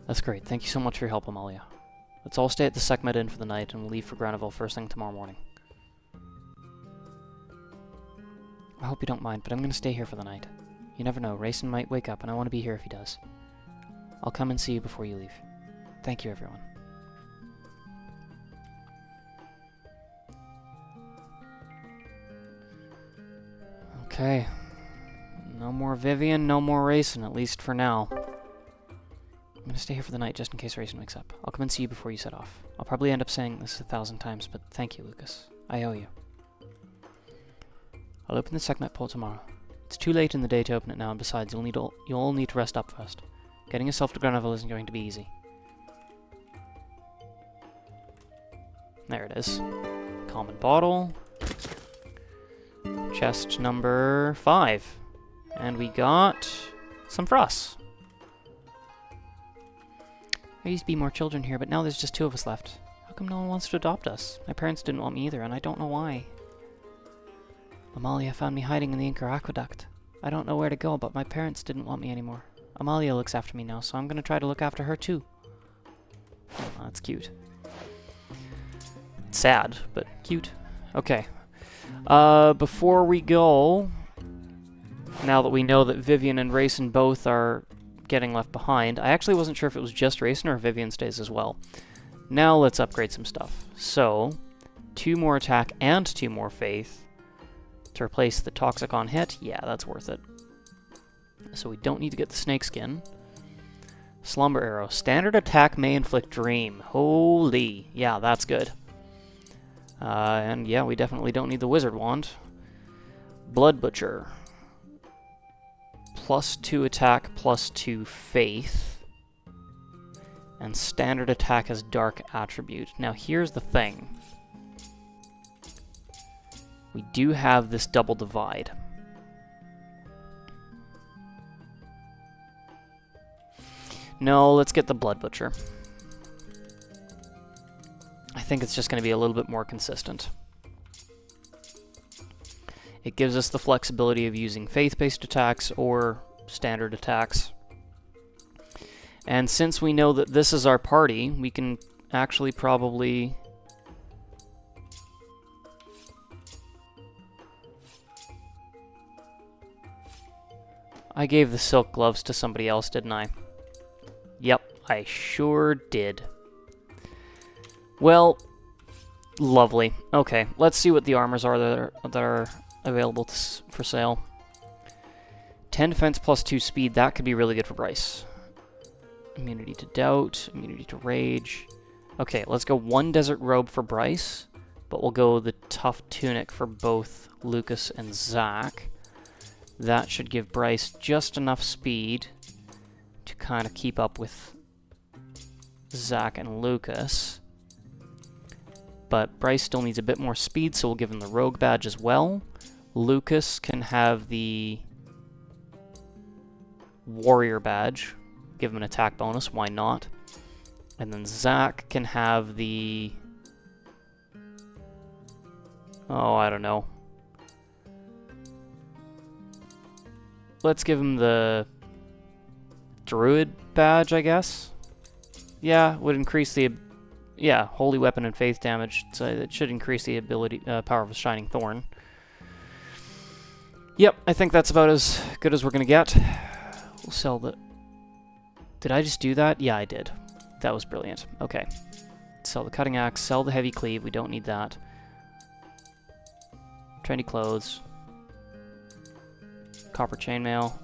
That's great. Thank you so much for your help, Amalia. Let's all stay at the Sekmet Inn for the night, and we'll leave for Granaville first thing tomorrow morning. I hope you don't mind, but I'm going to stay here for the night. You never know, Rayson might wake up, and I want to be here if he does. I'll come and see you before you leave. Thank you, everyone. Okay. No more Vivian, no more Rayson, at least for now. I'm going to stay here for the night just in case Rayson wakes up. I'll come and see you before you set off. I'll probably end up saying this 1,000 times, but thank you, Lucas. I owe you. I'll open the Sekmet port tomorrow. It's too late in the day to open it now, and besides, you'll all need to rest up first. Getting yourself to Granaville isn't going to be easy. There it is. Common bottle. Chest number 5. And we got some for us. There used to be more children here, but now there's just 2 of us left. How come no one wants to adopt us? My parents didn't want me either, and I don't know why. Amalia found me hiding in the Inker Aqueduct. I don't know where to go, but my parents didn't want me anymore. Amalia looks after me now, so I'm going to try to look after her too. Oh, that's cute. It's sad, but cute. Okay. Before we go, now that we know that Vivian and Rayson both are getting left behind, I actually wasn't sure if it was just Rayson or if Vivian stays as well. Now let's upgrade some stuff. So, 2 more attack and 2 more faith to replace the toxic on hit. Yeah, that's worth it. So we don't need to get the snakeskin. Slumber arrow. Standard attack may inflict dream. Holy. Yeah, that's good. And yeah, we definitely don't need the wizard wand. Blood butcher. +2 attack, +2 faith. And standard attack has dark attribute. Now here's the thing. We do have this double divide. No, let's get the Blood Butcher. I think it's just going to be a little bit more consistent. It gives us the flexibility of using faith-based attacks or standard attacks. And since we know that this is our party, we can actually probably... I gave the silk gloves to somebody else, didn't I? Yep, I sure did. Well, lovely. Okay, let's see what the armors are that are available for sale. 10 defense plus 2 speed. That could be really good for Bryce. Immunity to doubt. Immunity to rage. Okay, let's go 1 desert robe for Bryce. But we'll go the tough tunic for both Lucas and Zach. That should give Bryce just enough speed to kind of keep up with Zach and Lucas. But Bryce still needs a bit more speed, so we'll give him the rogue badge as well. Lucas can have the warrior badge. Give him an attack bonus, why not? And then Zach can have the... oh, I don't know. Let's give him the druid badge, I guess. Yeah, would increase the... yeah, holy weapon and faith damage. So it should increase the ability power of a shining thorn. Yep, I think that's about as good as we're gonna get. We'll sell the... did I just do that? Yeah, I did. That was brilliant. Okay. Sell the cutting axe, sell the heavy cleave. We don't need that. Trendy clothes. Copper chainmail.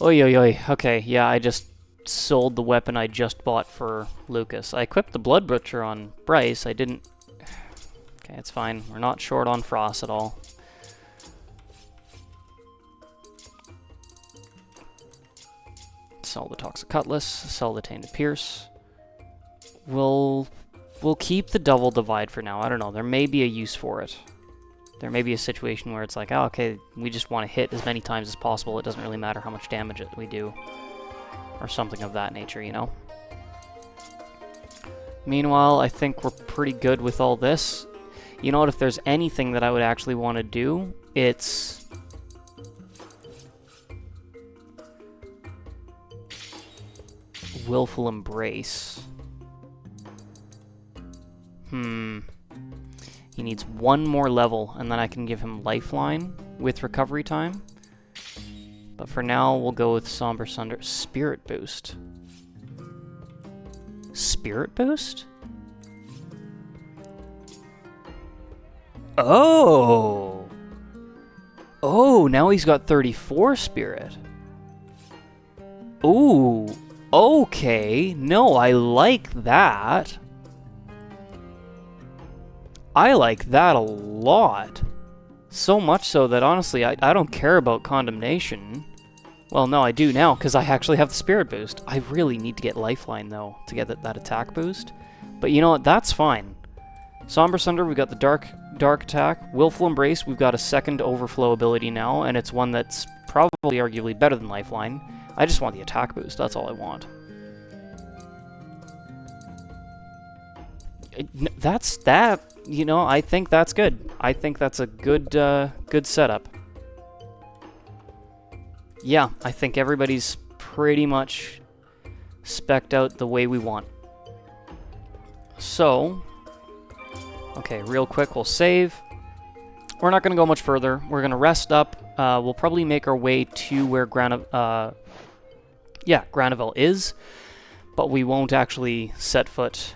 Oi, oi, oi. Okay, yeah, I just sold the weapon I just bought for Lucas. I equipped the Blood Butcher on Bryce. I didn't... okay, it's fine. We're not short on Frost at all. Sell the Toxic Cutlass. Sell the Tainted Pierce. We'll keep the Double Divide for now. I don't know. There may be a use for it. There may be a situation where it's like, oh, okay, we just want to hit as many times as possible. It doesn't really matter how much damage we do. Or something of that nature, you know? Meanwhile, I think we're pretty good with all this. You know what? If there's anything that I would actually want to do, it's... Willful Embrace. He needs 1 more level, and then I can give him Lifeline with recovery time. But for now, we'll go with Somber Sunder. Spirit Boost. Spirit Boost? Oh! Oh, now he's got 34 Spirit. Ooh, okay. No, I like that. I like that a lot. So much so that, honestly, I don't care about Condemnation. Well, no, I do now, because I actually have the Spirit Boost. I really need to get Lifeline, though, to get that attack boost. But you know what? That's fine. Somber Sunder, we've got the Dark attack. Willful Embrace, we've got a second Overflow ability now, and it's one that's probably arguably better than Lifeline. I just want the attack boost. That's all I want. That's that. You know, I think that's good. I think that's a good, good setup. Yeah, I think everybody's pretty much spec'd out the way we want. So, okay, real quick, we'll save. We're not going to go much further. We're going to rest up. We'll probably make our way to where Granivel is, but we won't actually set foot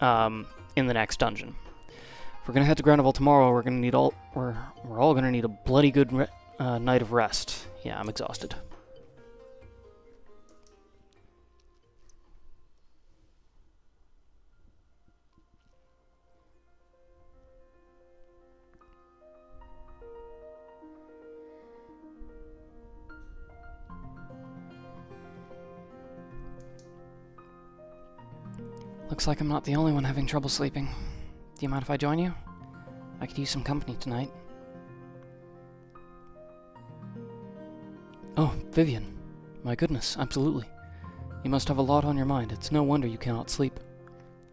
in the next dungeon. If we're gonna head to Granivel tomorrow, we're all gonna need a bloody good night of rest. Yeah, I'm exhausted. Looks like I'm not the only one having trouble sleeping. Do you mind if I join you? I could use some company tonight. Oh, Vivian. My goodness, absolutely. You must have a lot on your mind. It's no wonder you cannot sleep.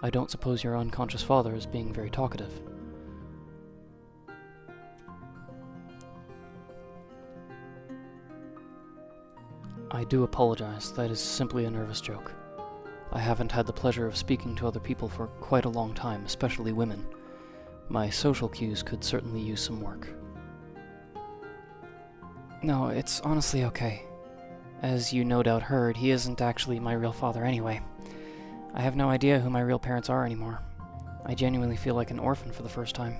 I don't suppose your unconscious father is being very talkative. I do apologize. That is simply a nervous joke. I haven't had the pleasure of speaking to other people for quite a long time, especially women. My social cues could certainly use some work. No, it's honestly okay. As you no doubt heard, he isn't actually my real father anyway. I have no idea who my real parents are anymore. I genuinely feel like an orphan for the first time.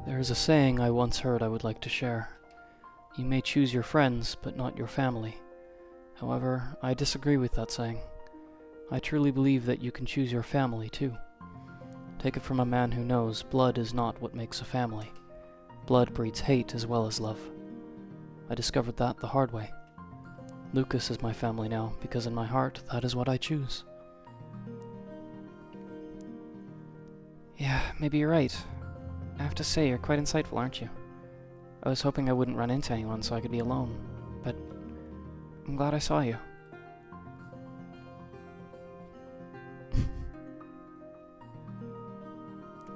There is a saying I once heard I would like to share. You may choose your friends, but not your family. However, I disagree with that saying. I truly believe that you can choose your family, too. Take it from a man who knows blood is not what makes a family. Blood breeds hate as well as love. I discovered that the hard way. Lucas is my family now, because in my heart, that is what I choose. Yeah, maybe you're right. I have to say, you're quite insightful, aren't you? I was hoping I wouldn't run into anyone so I could be alone, but I'm glad I saw you.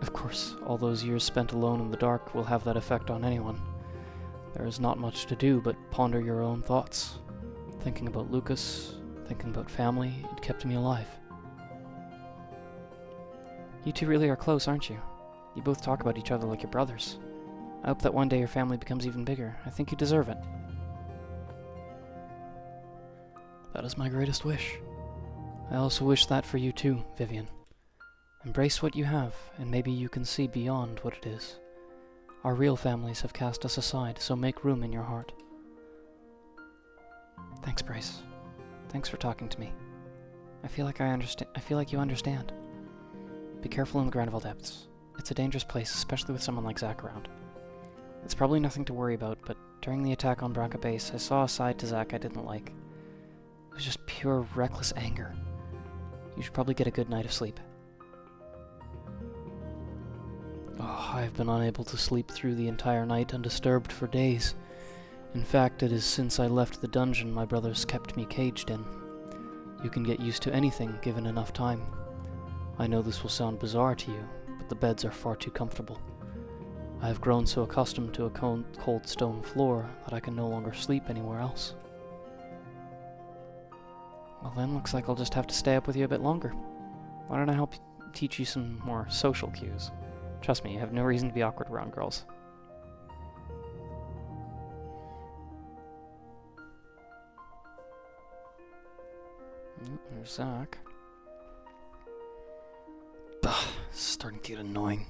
Of course, all those years spent alone in the dark will have that effect on anyone. There is not much to do but ponder your own thoughts. Thinking about Lucas, thinking about family, it kept me alive. You two really are close, aren't you? You both talk about each other like you're brothers. I hope that one day your family becomes even bigger. I think you deserve it. That is my greatest wish. I also wish that for you too, Vivian. Embrace what you have, and maybe you can see beyond what it is. Our real families have cast us aside, so make room in your heart. Thanks, Bryce. Thanks for talking to me. I feel like you understand. Be careful in the Granville Depths. It's a dangerous place, especially with someone like Zack around. It's probably nothing to worry about, but during the attack on Branca Base, I saw a side to Zack I didn't like. It was just pure, reckless anger. You should probably get a good night of sleep. Oh, I've been unable to sleep through the entire night undisturbed for days. In fact, it is since I left the dungeon my brothers kept me caged in. You can get used to anything given enough time. I know this will sound bizarre to you, but the beds are far too comfortable. I have grown so accustomed to a cold stone floor that I can no longer sleep anywhere else. Well then, looks like I'll just have to stay up with you a bit longer. Why don't I help teach you some more social cues? Trust me, you have no reason to be awkward around girls. There's Zack. Ugh, it's starting to get annoying.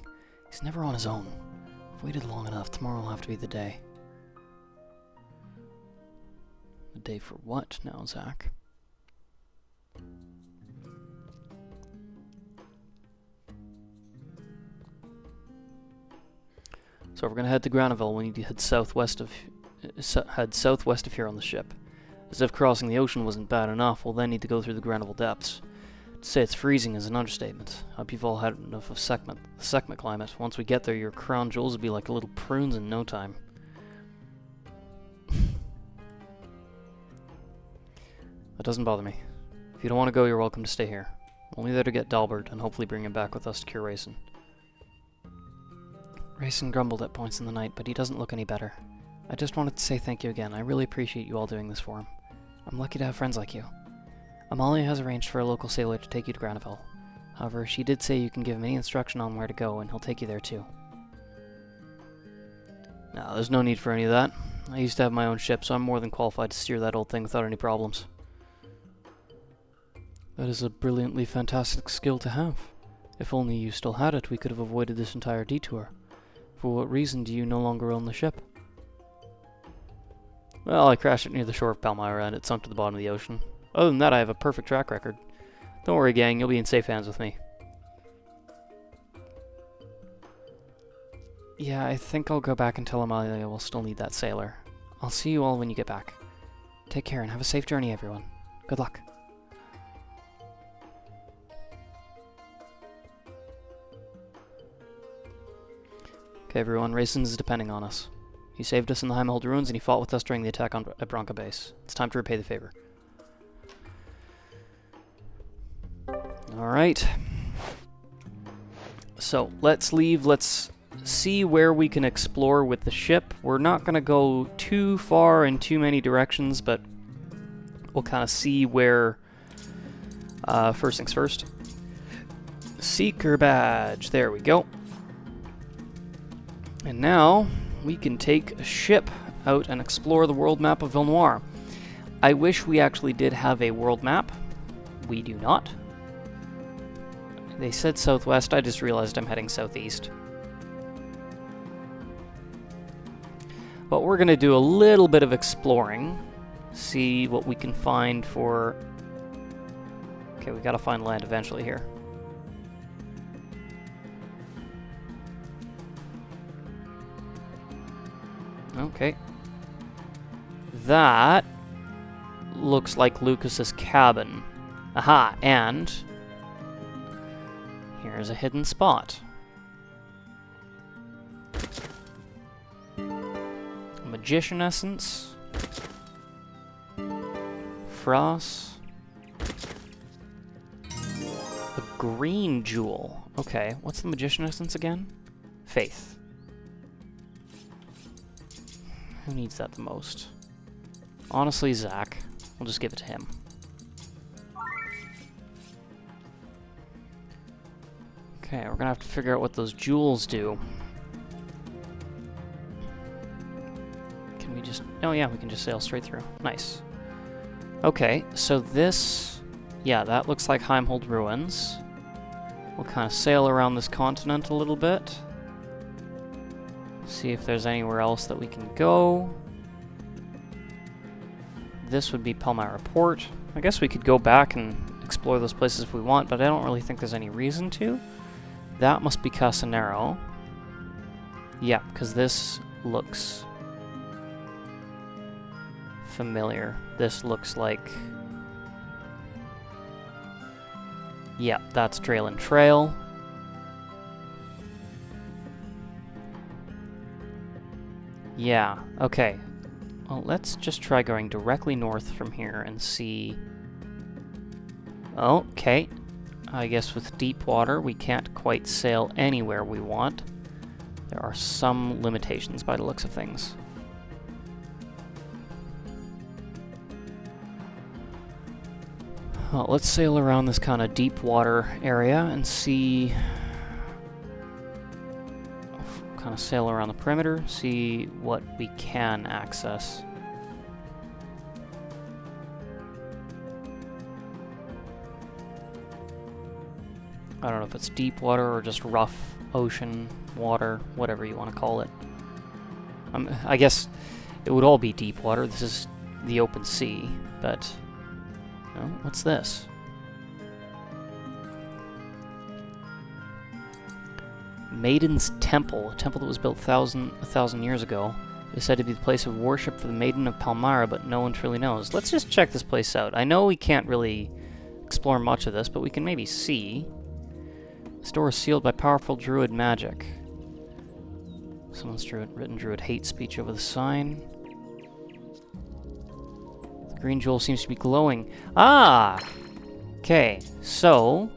He's never on his own. I've waited long enough. Tomorrow will have to be the day. The day for what now, Zack? So we're gonna head to Granville. We need to head southwest of here on the ship. As if crossing the ocean wasn't bad enough, we'll then need to go through the Granville Depths. To say it's freezing is an understatement. I hope you've all had enough of the Sekmet climate. Once we get there, your crown jewels will be like little prunes in no time. That doesn't bother me. If you don't want to go, you're welcome to stay here. Only there to get Dalbert and hopefully bring him back with us to cure Rayson. Rayson grumbled at points in the night, but he doesn't look any better. I just wanted to say thank you again. I really appreciate you all doing this for him. I'm lucky to have friends like you. Amalia has arranged for a local sailor to take you to Granville. However, she did say you can give him any instruction on where to go, and he'll take you there too. No, there's no need for any of that. I used to have my own ship, so I'm more than qualified to steer that old thing without any problems. That is a brilliantly fantastic skill to have. If only you still had it, we could have avoided this entire detour. For what reason do you no longer own the ship? Well, I crashed it near the shore of Palmyra and it sunk to the bottom of the ocean. Other than that, I have a perfect track record. Don't worry, gang, you'll be in safe hands with me. Yeah, I think I'll go back and tell Amalia we'll still need that sailor. I'll see you all when you get back. Take care and have a safe journey, everyone. Good luck. Okay, everyone, Rayson is depending on us. He saved us in the Heimhold ruins and he fought with us during the attack at Branca Base. It's time to repay the favor. Alright. So, let's leave. Let's see where we can explore with the ship. We're not going to go too far in too many directions, but we'll kind of see where... first things first. Seeker badge. There we go. And now we can take a ship out and explore the world map of Villnoire. I wish we actually did have a world map. We do not. They said southwest, I just realized I'm heading southeast. But we're going to do a little bit of exploring, see what we can find for... Okay, we gotta find land eventually here. Okay. That looks like Lucas's cabin. Aha, and here's a hidden spot. Magician essence. Frost. A green jewel. Okay, what's the magician essence again? Faith. Who needs that the most? Honestly, Zach. We'll just give it to him. Okay, we're gonna have to figure out what those jewels do. Can we just... Oh yeah, we can just sail straight through. Nice. Okay, so this... Yeah, that looks like Heimhold Ruins. We'll kind of sail around this continent a little bit. See if there's anywhere else that we can go. This would be Palmyra Port. I guess we could go back and explore those places if we want, but I don't really think there's any reason to. That must be Casanero. Yeah, because this looks familiar. This looks like... Yeah, that's Draylen Trail. Yeah, okay. Well, let's just try going directly north from here and see... Okay. I guess with deep water, we can't quite sail anywhere we want. There are some limitations by the looks of things. Well, let's sail around this kind of deep water area and see... Kind of sail around the perimeter, see what we can access. I don't know if it's deep water or just rough ocean water, whatever you want to call it. I guess it would all be deep water. This is the open sea, but... Oh, what's this? Maiden's Temple, a temple that was built a thousand years ago. It is said to be the place of worship for the Maiden of Palmyra, but no one truly knows. Let's just check this place out. I know we can't really explore much of this, but we can maybe see. This door is sealed by powerful druid magic. Someone's written druid hate speech over the sign. The green jewel seems to be glowing. Ah! Okay, so...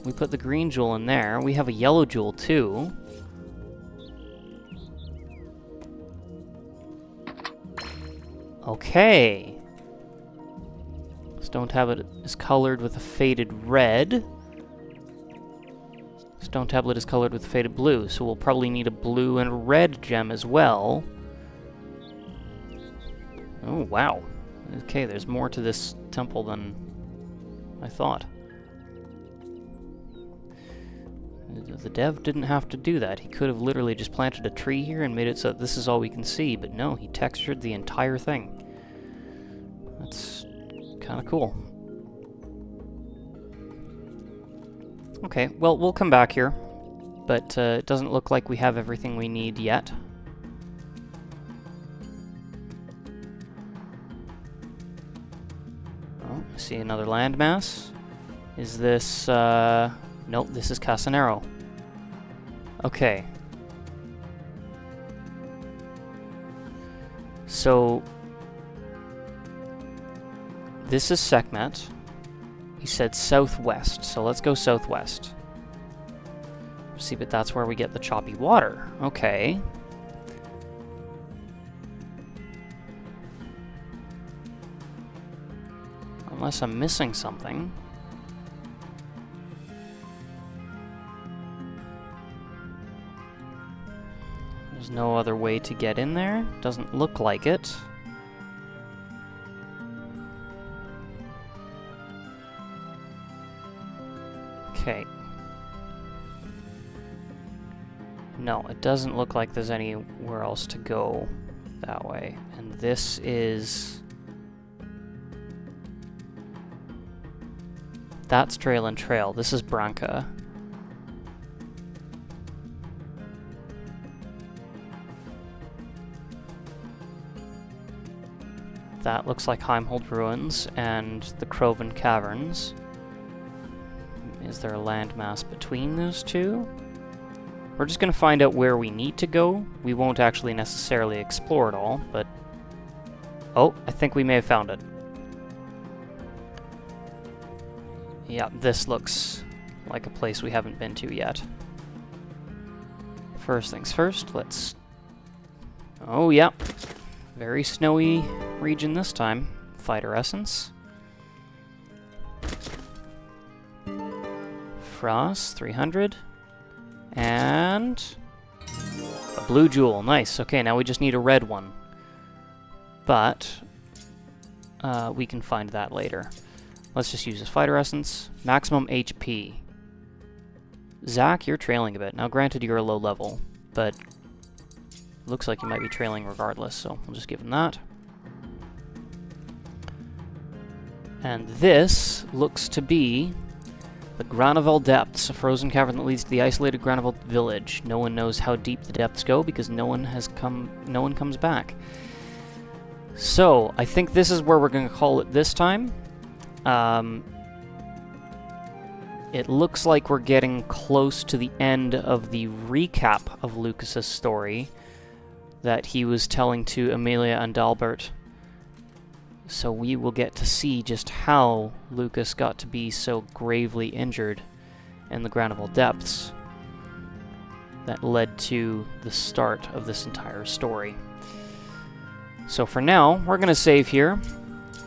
we put the green jewel in there. We have a yellow jewel, too. Okay. Stone tablet is colored with a faded red. Stone tablet is colored with faded blue, so we'll probably need a blue and a red gem as well. Oh, wow. Okay, there's more to this temple than I thought. The dev didn't have to do that. He could have literally just planted a tree here and made it so that this is all we can see, but no, he textured the entire thing. That's kind of cool. Okay, well, we'll come back here, but it doesn't look like we have everything we need yet. Oh, I see another landmass. Is this, nope, this is Casanero. Okay. So, this is Sekmet. He said southwest, so let's go southwest. See, but that's where we get the choppy water. Okay. Unless I'm missing something. There's There's no other way to get in there. Doesn't look like it. Okay. No, it doesn't look like there's anywhere else to go that way. And this is... That's Trail and Trail. This is Branca. That looks like Heimhold Ruins and the Croven Caverns. Is there a landmass between those two? We're just going to find out where we need to go. We won't actually necessarily explore it all, but... Oh, I think we may have found it. Yeah, this looks like a place we haven't been to yet. First things first, let's... Oh, yeah. Very snowy region this time. Fighter Essence. Frost, 300. And... a blue jewel. Nice. Okay, now we just need a red one. But... we can find that later. Let's just use this Fighter Essence. Maximum HP. Zach, you're trailing a bit. Now, granted, you're a low level, but... looks like you might be trailing regardless, so we'll just give him that. And this looks to be the Granaval Depths, a frozen cavern that leads to the isolated Granaval village. No one knows how deep the depths go because no one comes back. So, I think this is where we're going to call it this time. It looks like we're getting close to the end of the recap of Lucas's story that he was telling to Amelia and Dalbert. So we will get to see just how Lucas got to be so gravely injured in the Granaval Depths that led to the start of this entire story. So for now, we're going to save here.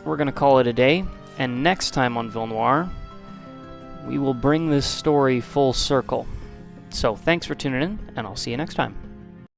We're going to call it a day. And next time on Villnoire, we will bring this story full circle. So thanks for tuning in, and I'll see you next time.